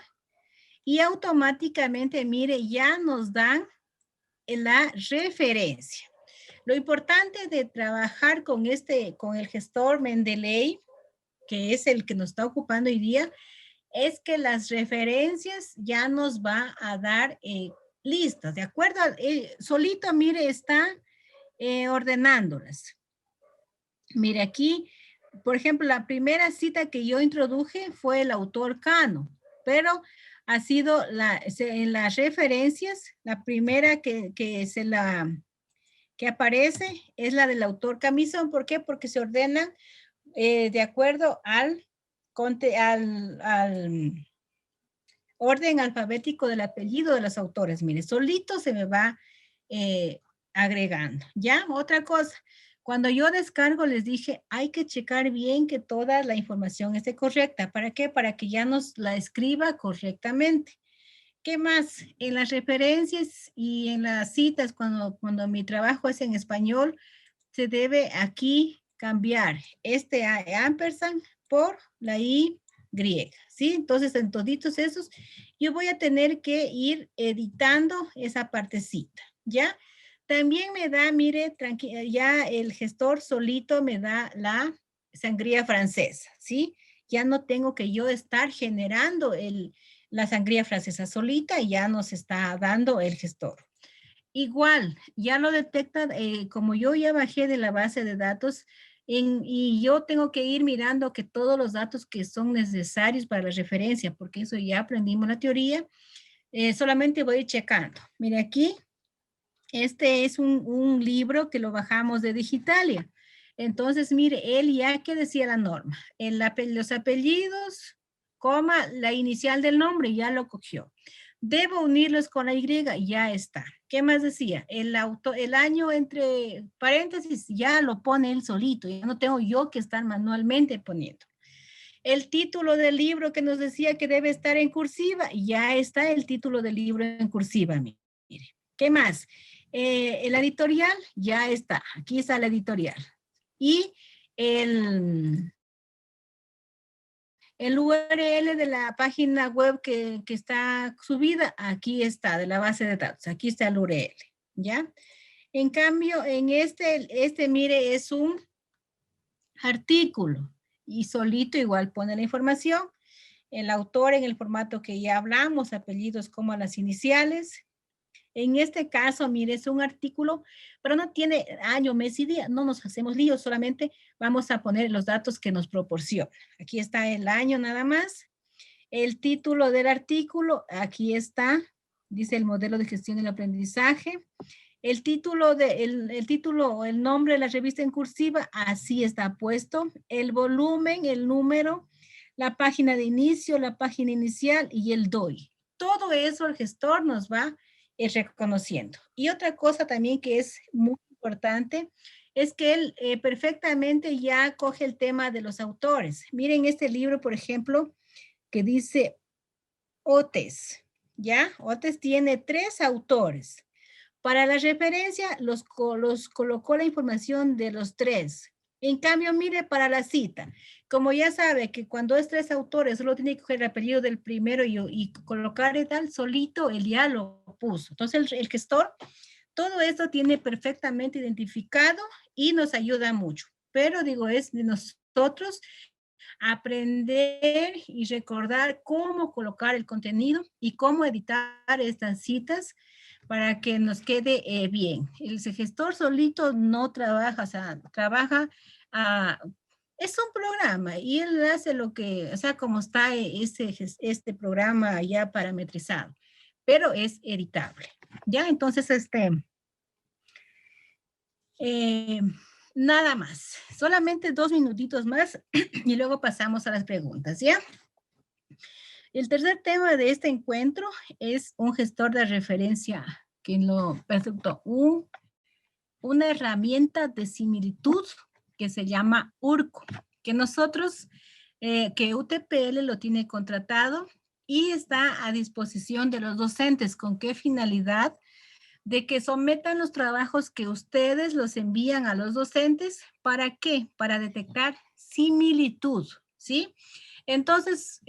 y automáticamente, mire, ya nos dan la referencia. Lo importante de trabajar con el gestor Mendeley, que es el que nos está ocupando hoy día, es que las referencias ya nos va a dar listas, ¿de acuerdo? Solito, mire, está ordenándolas. Mire aquí, por ejemplo, la primera cita que yo introduje fue el autor Cano, pero ha sido en las referencias, la primera que aparece es la del autor Camisón. ¿Por qué? Porque se ordenan de acuerdo al orden alfabético del apellido de los autores. Mire, solito se me va agregando. ¿Ya? Otra cosa. Cuando yo descargo, les dije, hay que checar bien que toda la información esté correcta. ¿Para qué? Para que ya nos la escriba correctamente. ¿Qué más? En las referencias y en las citas, cuando mi trabajo es en español, se debe aquí cambiar este ampersand por la Y, ¿sí? Entonces, en toditos esos, yo voy a tener que ir editando esa partecita, ¿ya? También me da, mire, ya el gestor solito me da la sangría francesa, ¿sí? Ya no tengo que yo estar generando la sangría francesa solita y ya nos está dando el gestor. Igual, ya lo detecta, como yo ya bajé de la base de datos y yo tengo que ir mirando que todos los datos que son necesarios para la referencia, porque eso ya aprendimos la teoría, solamente voy checando. Mire aquí, este es un libro que lo bajamos de Digitalia. Entonces, mire, él ya que decía la norma, los apellidos, coma, la inicial del nombre, ya lo cogió. Debo unirlos con la Y, ya está. ¿Qué más decía? El año entre paréntesis ya lo pone él solito, ya no tengo yo que estar manualmente poniendo. El título del libro que nos decía que debe estar en cursiva, ya está el título del libro en cursiva, mire. ¿Qué más? El editorial, ya está, aquí está el editorial. Y el URL de la página web que está subida, aquí está, de la base de datos, aquí está el URL, ¿ya? En cambio, en mire, es un artículo y solito igual pone la información, el autor en el formato que ya hablamos, apellidos como las iniciales. En este caso, mire, es un artículo, pero no tiene año, mes y día. No nos hacemos líos, solamente vamos a poner los datos que nos proporciona. Aquí está el año nada más. El título del artículo, aquí está, dice el modelo de gestión del aprendizaje. El título, el nombre de la revista en cursiva, así está puesto. El volumen, el número, la página de inicio, la página inicial y el DOI. Todo eso el gestor nos va reconociendo. Y otra cosa también que es muy importante es que él perfectamente ya coge el tema de los autores. Miren este libro, por ejemplo, que dice Otes, ¿ya? Otes tiene 3 autores. Para la referencia los colocó la información de los 3. En cambio, mire, para la cita, como ya sabe que cuando es 3 autores, solo tiene que coger el apellido del primero y colocar y tal, solito él ya lo puso. Entonces, el gestor, todo esto tiene perfectamente identificado y nos ayuda mucho. Pero digo, es de nosotros aprender y recordar cómo colocar el contenido y cómo editar estas citas para que nos quede bien. El gestor solito no trabaja, o sea, trabaja, es un programa y él hace lo que, o sea, como está este programa ya parametrizado, pero es editable. Ya, entonces, nada más, solamente 2 minutitos más y luego pasamos a las preguntas, ¿ya? El tercer tema de este encuentro es un gestor de referencia que lo presentó una herramienta de similitud que se llama URCO, que nosotros, que UTPL lo tiene contratado y está a disposición de los docentes. ¿Con qué finalidad? De que sometan los trabajos que ustedes los envían a los docentes. ¿Para qué? Para detectar similitud, ¿sí? Entonces,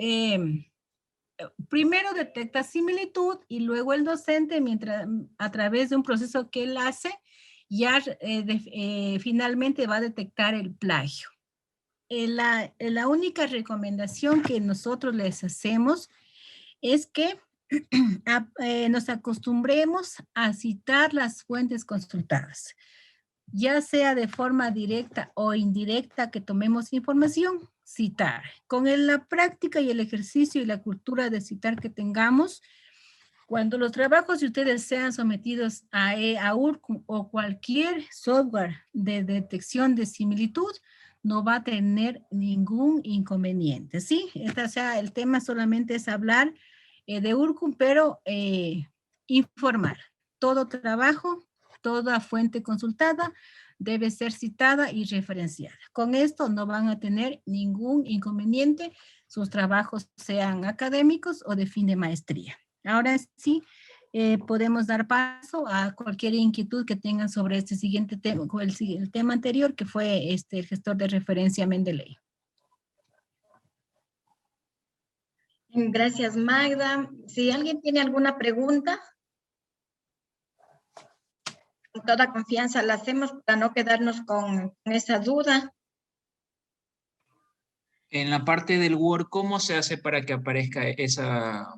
primero detecta similitud y luego el docente, mientras a través de un proceso que él hace, ya finalmente va a detectar el plagio. La única recomendación que nosotros les hacemos es que nos acostumbremos a citar las fuentes consultadas, ya sea de forma directa o indirecta que tomemos información, citar. Con la práctica y el ejercicio y la cultura de citar que tengamos, cuando los trabajos de ustedes sean sometidos a URCO o cualquier software de detección de similitud, no va a tener ningún inconveniente, ¿sí? O sea, el tema solamente es hablar de URCO, pero informar. Todo trabajo, toda fuente consultada debe ser citada y referenciada. Con esto no van a tener ningún inconveniente, sus trabajos sean académicos o de fin de maestría. Ahora sí, podemos dar paso a cualquier inquietud que tengan sobre este siguiente tema, el tema anterior, que fue el gestor de referencia Mendeley. Gracias, Magda. Si alguien tiene alguna pregunta, con toda confianza la hacemos para no quedarnos con esa duda. En la parte del Word, ¿cómo se hace para que aparezca esa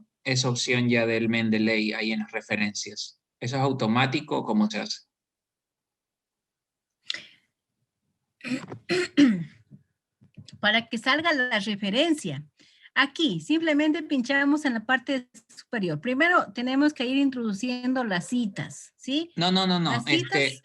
opción ya del Mendeley ahí en las referencias? ¿Eso es automático o cómo se hace? Para que salga la referencia. Aquí, simplemente pinchamos en la parte superior. Primero tenemos que ir introduciendo las citas, ¿sí? No. Las citas,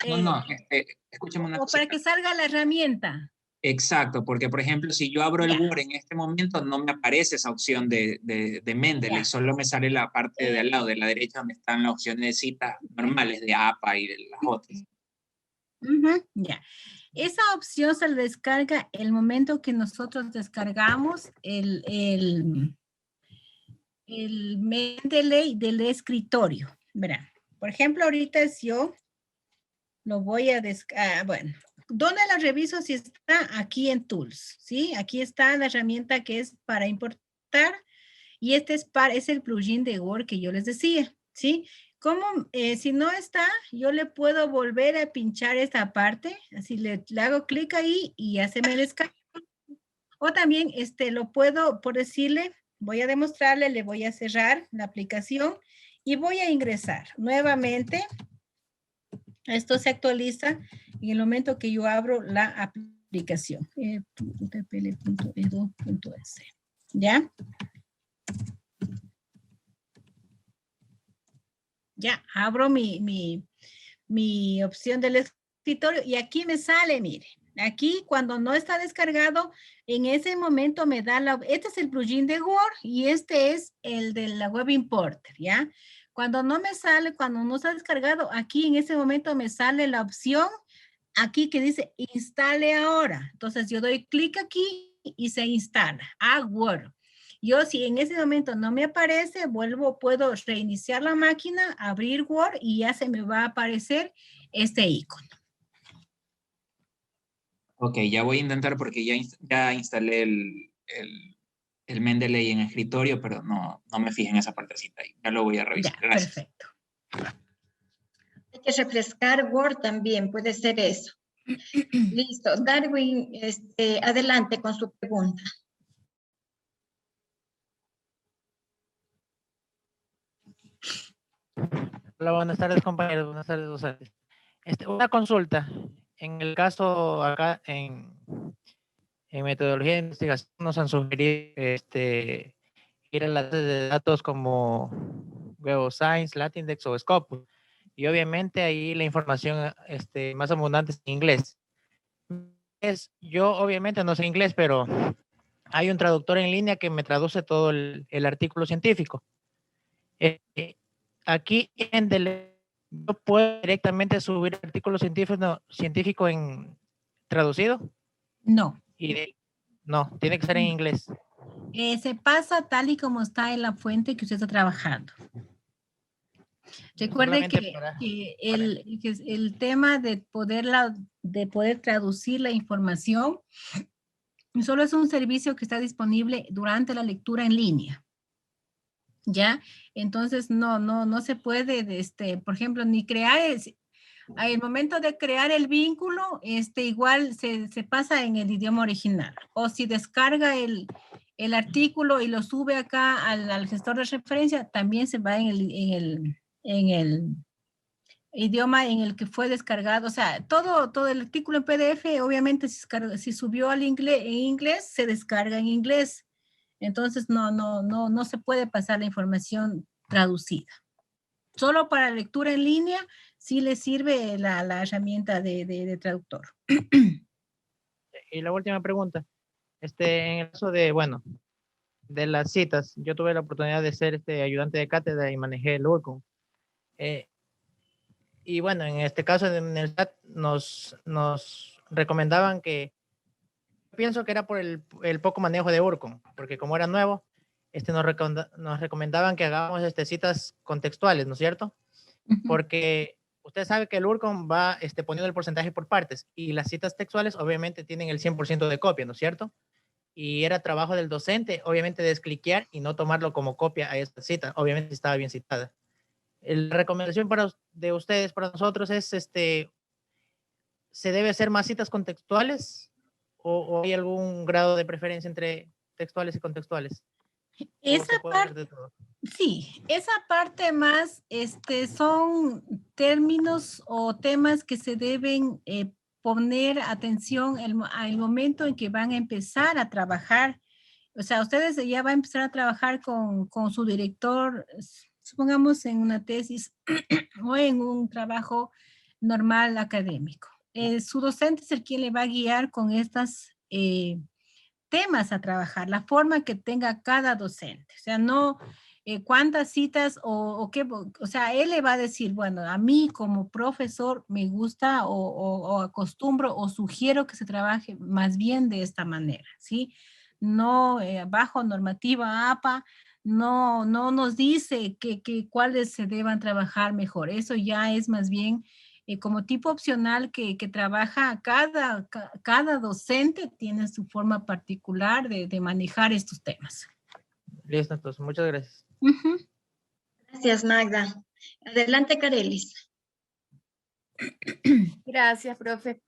escúchame una O cosa. para que salga la herramienta. Exacto, porque por ejemplo, si yo abro el Ya. Word en este momento, no me aparece esa opción de Mendeley, Ya. solo me sale la parte de al lado, de la derecha, donde están las opciones de citas normales de APA y de las otras. Ya. Esa opción se le descarga el momento que nosotros descargamos el Mendeley del escritorio. Verá, por ejemplo, ahorita si yo lo voy a descargar, bueno, ¿dónde la reviso? Si está aquí en Tools, ¿sí? Aquí está la herramienta que es para importar y este es el plugin de Word que yo les decía, ¿sí? Como si no está, yo le puedo volver a pinchar esta parte, así le hago clic ahí y ya se me descarga. O también lo puedo, por decirle, voy a demostrarle, le voy a cerrar la aplicación y voy a ingresar nuevamente. Esto se actualiza en el momento que yo abro la aplicación. utpl.edu.es. ¿Ya? Ya, abro mi opción del escritorio y aquí me sale, mire. Aquí cuando no está descargado, en ese momento me da este es el plugin de Word y este es el de la Web Importer, ¿ya? Cuando no me sale, cuando no está descargado, aquí en ese momento me sale la opción aquí que dice instale ahora. Entonces yo doy clic aquí y se instala a Word. Yo si en ese momento no me aparece, puedo reiniciar la máquina, abrir Word y ya se me va a aparecer este icono. Ok, ya voy a intentar porque ya instalé el Mendeley en escritorio, pero no me fijé en esa partecita ahí. Ya lo voy a revisar. Ya, gracias. perfecto. Hay que refrescar Word también, puede ser eso. Listo. Darwin, adelante con su pregunta. Hola, buenas tardes, compañeros. Buenas tardes, docentes. Una consulta. En el caso acá en metodología de investigación nos han sugerido ir a las bases de datos como Web of Science, Latindex o Scopus. Y obviamente ahí la información más abundante es en inglés. Yo obviamente no sé inglés, pero hay un traductor en línea que me traduce todo el artículo científico. Aquí en yo puedo directamente subir artículos científico en traducido. No. No, tiene que ser en inglés. Se pasa tal y como está en la fuente que usted está trabajando. Recuerde que el tema de poder traducir la información solo es un servicio que está disponible durante la lectura en línea. ¿Ya? Entonces, no se puede, por ejemplo, ni crear, al momento de crear el vínculo, igual se pasa en el idioma original. O si descarga el artículo y lo sube acá al gestor de referencia, también se va en el idioma en el que fue descargado. O sea, todo el artículo en PDF, obviamente, si subió en inglés, se descarga en inglés. Entonces, no se puede pasar la información traducida. Solo para lectura en línea, sí le sirve la herramienta de traductor. Y la última pregunta. En el caso de las citas, yo tuve la oportunidad de ser ayudante de cátedra y manejé el URCOM. Y bueno, en este caso en el SAT nos recomendaban pienso que era por el poco manejo de URCOM, porque como era nuevo, nos recomendaban que hagamos citas contextuales, ¿no es cierto? Porque usted sabe que el URCOM va poniendo el porcentaje por partes y las citas textuales obviamente tienen el 100% de copia, ¿no es cierto? Y era trabajo del docente, obviamente, descliquear y no tomarlo como copia a esta cita, obviamente estaba bien citada. La recomendación de ustedes para nosotros es, ¿se debe hacer más citas contextuales o hay algún grado de preferencia entre textuales y contextuales? Esa parte, sí, esa parte más, son términos o temas que se deben poner atención al momento en que van a empezar a trabajar. O sea, ustedes ya van a empezar a trabajar con su director, supongamos en una tesis o en un trabajo normal académico. su docente es el quien le va a guiar con estos temas a trabajar, la forma que tenga cada docente. O sea, no cuántas citas o qué, o sea, él le va a decir, bueno, a mí como profesor me gusta o acostumbro o sugiero que se trabaje más bien de esta manera, ¿sí? No bajo normativa APA, no nos dice cuáles se deban trabajar mejor. Eso ya es más bien como tipo opcional que trabaja cada docente tiene su forma particular de manejar estos temas. Listo, entonces, muchas gracias. Gracias, Magda. Adelante, Carelis. Gracias, profe.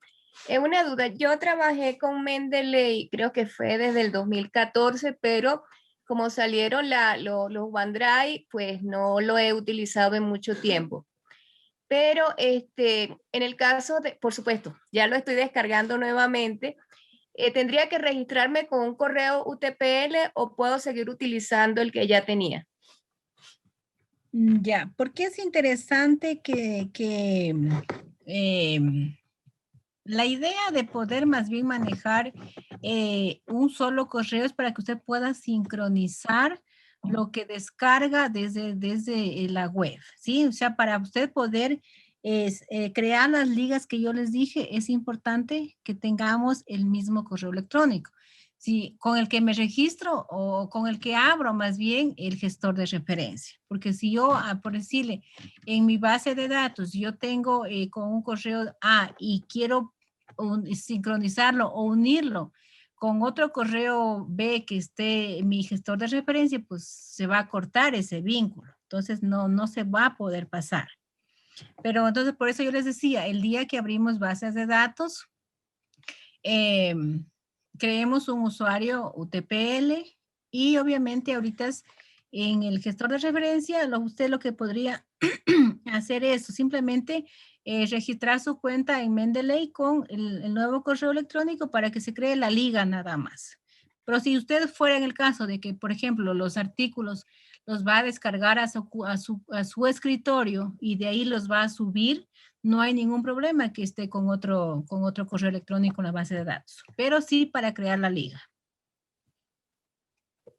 Una duda, yo trabajé con Mendeley, creo que fue desde el 2014, pero como salieron los OneDrive, pues no lo he utilizado en mucho tiempo. Pero en el caso de, por supuesto, ya lo estoy descargando nuevamente, ¿tendría que registrarme con un correo UTPL o puedo seguir utilizando el que ya tenía? Ya, porque es interesante que la idea de poder más bien manejar un solo correo es para que usted pueda sincronizar lo que descarga desde la web, ¿sí? O sea, para usted poder crear las ligas que yo les dije, es importante que tengamos el mismo correo electrónico. Sí, con el que me registro o con el que abro más bien el gestor de referencia. Porque si yo, por decirle, en mi base de datos, yo tengo con un correo A y quiero sincronizarlo o unirlo con otro correo B que esté en mi gestor de referencia, pues se va a cortar ese vínculo. Entonces no se va a poder pasar. Pero entonces por eso yo les decía, el día que abrimos bases de datos, creemos un usuario UTPL y obviamente ahorita en el gestor de referencia, usted lo que podría hacer es simplemente registrar su cuenta en Mendeley con el nuevo correo electrónico para que se cree la liga nada más. Pero si usted fuera en el caso de que, por ejemplo, los artículos los va a descargar a su escritorio y de ahí los va a subir, no hay ningún problema que esté con otro correo electrónico en la base de datos, pero sí para crear la liga.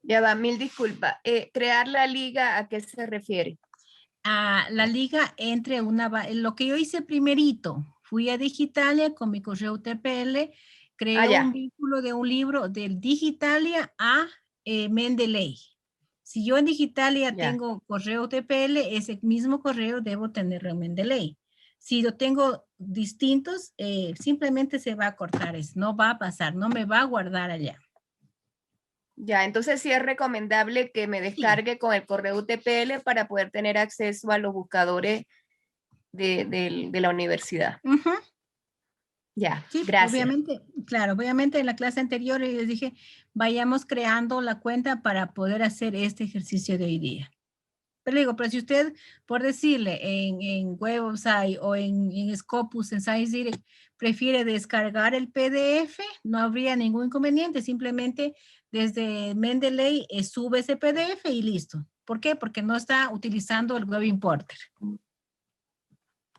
Ya va, mil disculpas. ¿Crear la liga a qué se refiere? A la liga entre lo que yo hice primerito, fui a Digitalia con mi correo UTPL, creé un vínculo de un libro del Digitalia a Mendeley. Si yo en Digitalia tengo correo UTPL, ese mismo correo debo tenerlo en Mendeley. Si lo tengo distintos, simplemente se va a cortar, no va a pasar, no me va a guardar allá. Ya, entonces sí es recomendable que me descargue con el correo UTPL para poder tener acceso a los buscadores de la universidad. Ya, sí, gracias. Obviamente en la clase anterior les dije, vayamos creando la cuenta para poder hacer este ejercicio de hoy día. Pero si usted, por decirle, en Website o en Scopus, en ScienceDirect, prefiere descargar el PDF, no habría ningún inconveniente. Simplemente desde Mendeley sube ese PDF y listo. ¿Por qué? Porque no está utilizando el Web Importer.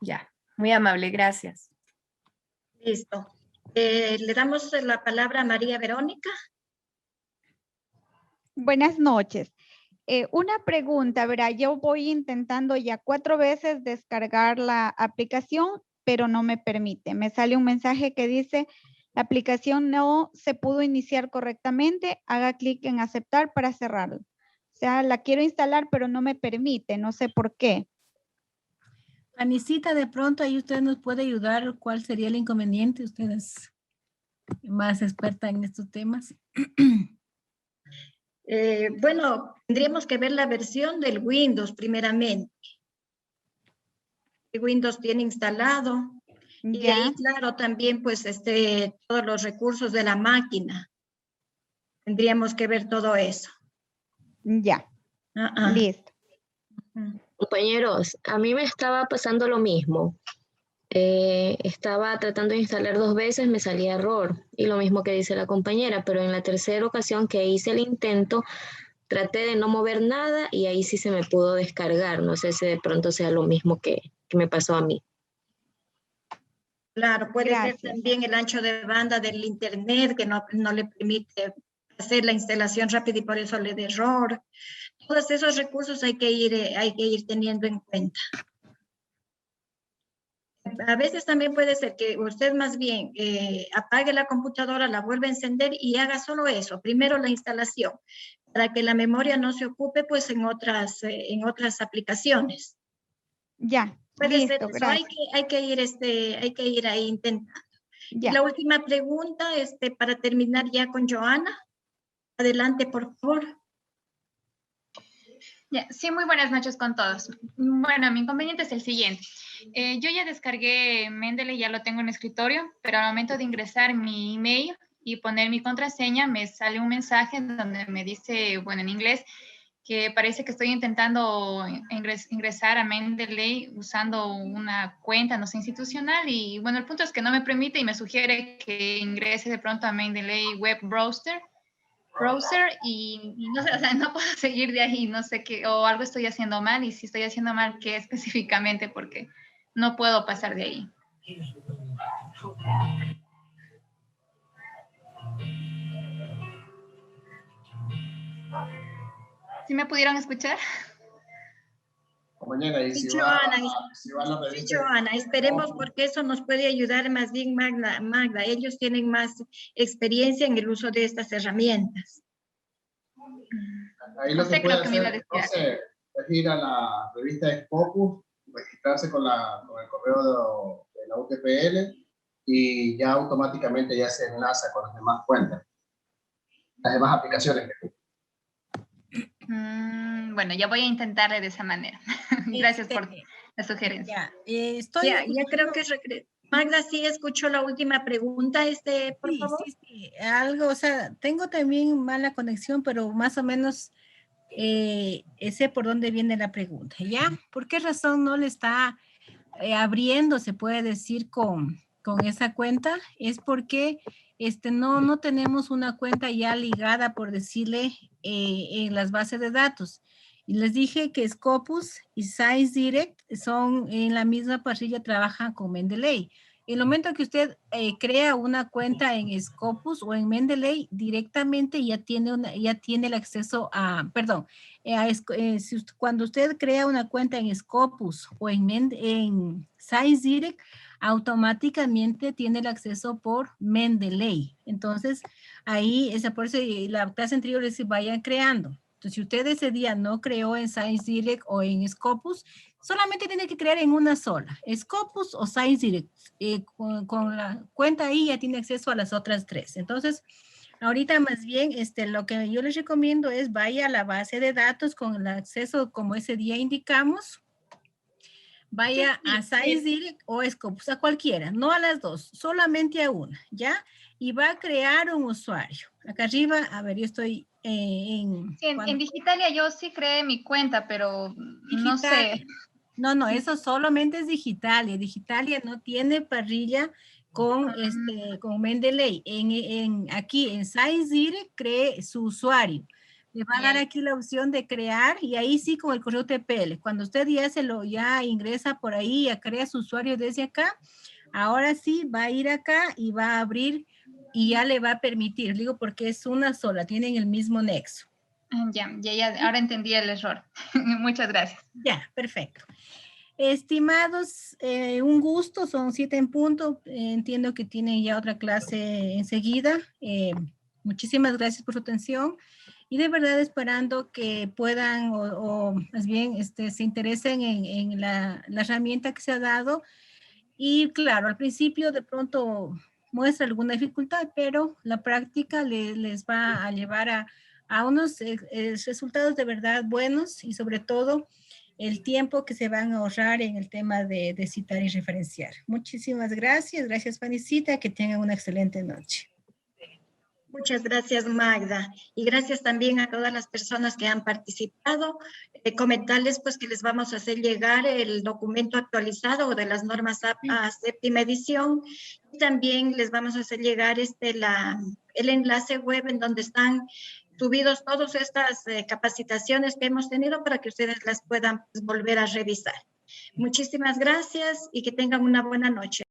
Ya, muy amable, gracias. Listo. Le damos la palabra a María Verónica. Buenas noches. Una pregunta, verá, yo voy intentando ya 4 veces descargar la aplicación, pero no me permite. Me sale un mensaje que dice, la aplicación no se pudo iniciar correctamente, haga clic en aceptar para cerrarlo. O sea, la quiero instalar, pero no me permite, no sé por qué. Anisita, de pronto ahí usted nos puede ayudar. ¿Cuál sería el inconveniente? Usted es más experta en estos temas. Bueno, tendríamos que ver la versión del Windows primeramente. El Windows tiene instalado. Y de ahí, claro, también pues todos los recursos de la máquina. Tendríamos que ver todo eso. Ya. Listo. Compañeros, a mí me estaba pasando lo mismo. Estaba tratando de instalar 2 veces, me salía error. Y lo mismo que dice la compañera, pero en la tercera ocasión que hice el intento, traté de no mover nada y ahí sí se me pudo descargar. No sé si de pronto sea lo mismo que me pasó a mí. Claro, puede ser Gracias. también el ancho de banda del internet que no le permite hacer la instalación rápida y por eso le da error. Todos esos recursos hay que ir teniendo en cuenta. A veces también puede ser que usted más bien apague la computadora, la vuelva a encender y haga solo eso. Primero la instalación, para que la memoria no se ocupe pues en otras aplicaciones. Ya, Puede listo, ser eso. gracias. Hay que ir ahí intentando. Ya. Y la última pregunta, para terminar ya con Joana. Adelante, por favor. Sí, muy buenas noches con todos. Bueno, mi inconveniente es el siguiente. Yo ya descargué Mendeley, ya lo tengo en el escritorio, pero al momento de ingresar mi email y poner mi contraseña, me sale un mensaje donde me dice, bueno, en inglés, que parece que estoy intentando ingresar a Mendeley usando una cuenta, no sé, institucional, y bueno, el punto es que no me permite y me sugiere que ingrese de pronto a Mendeley Web Browser y no sé, o sea, no puedo seguir de ahí, no sé qué, o algo estoy haciendo mal, y si estoy haciendo mal, ¿qué específicamente? Porque no puedo pasar de ahí. ¿Sí me pudieron escuchar? Compañera, y Sí, si va a la revista. Joana, esperemos porque eso nos puede ayudar más bien Magda. Ellos tienen más experiencia en el uso de estas herramientas. Ahí lo que puede hacer, entonces, es ir a la revista Scopus, registrarse con el correo de la UTPL y ya automáticamente ya se enlaza con las demás cuentas, las demás aplicaciones. Bueno, ya voy a intentarle de esa manera. Gracias por la sugerencia. Ya creo que Magda sí escuchó la última pregunta, por favor. Sí, algo, o sea, tengo también mala conexión, pero más o menos sé por dónde viene la pregunta, ¿ya? ¿Por qué razón no le está abriendo, se puede decir, con esa cuenta? Es porque no tenemos una cuenta ya ligada, por decirle, en las bases de datos. Y les dije que Scopus y ScienceDirect son en la misma parrilla, trabajan con Mendeley. En el momento que usted crea una cuenta en Scopus o en Mendeley, directamente ya tiene el acceso a, perdón, cuando usted crea una cuenta en Scopus o en ScienceDirect, automáticamente tiene el acceso por Mendeley. Entonces, ahí, por eso la clase anterior les vayan creando. Entonces, si usted ese día no creó en ScienceDirect o en Scopus, solamente tiene que crear en una sola, Scopus o ScienceDirect. Con la cuenta ahí ya tiene acceso a las otras tres. Entonces, ahorita más bien, lo que yo les recomiendo es vaya a la base de datos con el acceso como ese día indicamos. Vaya a ScienceDirect o Scopus, a cualquiera, no a las dos, solamente a una, ¿ya? Y va a crear un usuario. Acá arriba, a ver, yo estoy en Digitalia yo sí creé mi cuenta, pero no sé. No, eso solamente es Digitalia. Digitalia no tiene parrilla con Mendeley. Aquí en ScienceDirect cree su usuario. Le va a dar aquí la opción de crear y ahí sí con el correo UTPL. Cuando usted ya ingresa por ahí, ya crea su usuario desde acá, ahora sí va a ir acá y va a abrir y ya le va a permitir, digo porque es una sola, tienen el mismo nexo. Ya, ahora entendí el error. Muchas gracias. Ya, perfecto. Estimados, un gusto, son 7 en punto. Entiendo que tienen ya otra clase enseguida. Muchísimas gracias por su atención y de verdad esperando que puedan o más bien se interesen en la herramienta que se ha dado. Y claro, al principio de pronto muestra alguna dificultad, pero la práctica les va a llevar a unos resultados de verdad buenos y sobre todo el tiempo que se van a ahorrar en el tema de citar y referenciar. Muchísimas gracias. Gracias, Fanicita. Que tengan una excelente noche. Muchas gracias, Magda. Y gracias también a todas las personas que han participado. Comentarles pues que les vamos a hacer llegar el documento actualizado de las normas APA séptima edición. Y también les vamos a hacer llegar el enlace web en donde están subidos todas estas capacitaciones que hemos tenido para que ustedes las puedan pues, volver a revisar. Muchísimas gracias y que tengan una buena noche.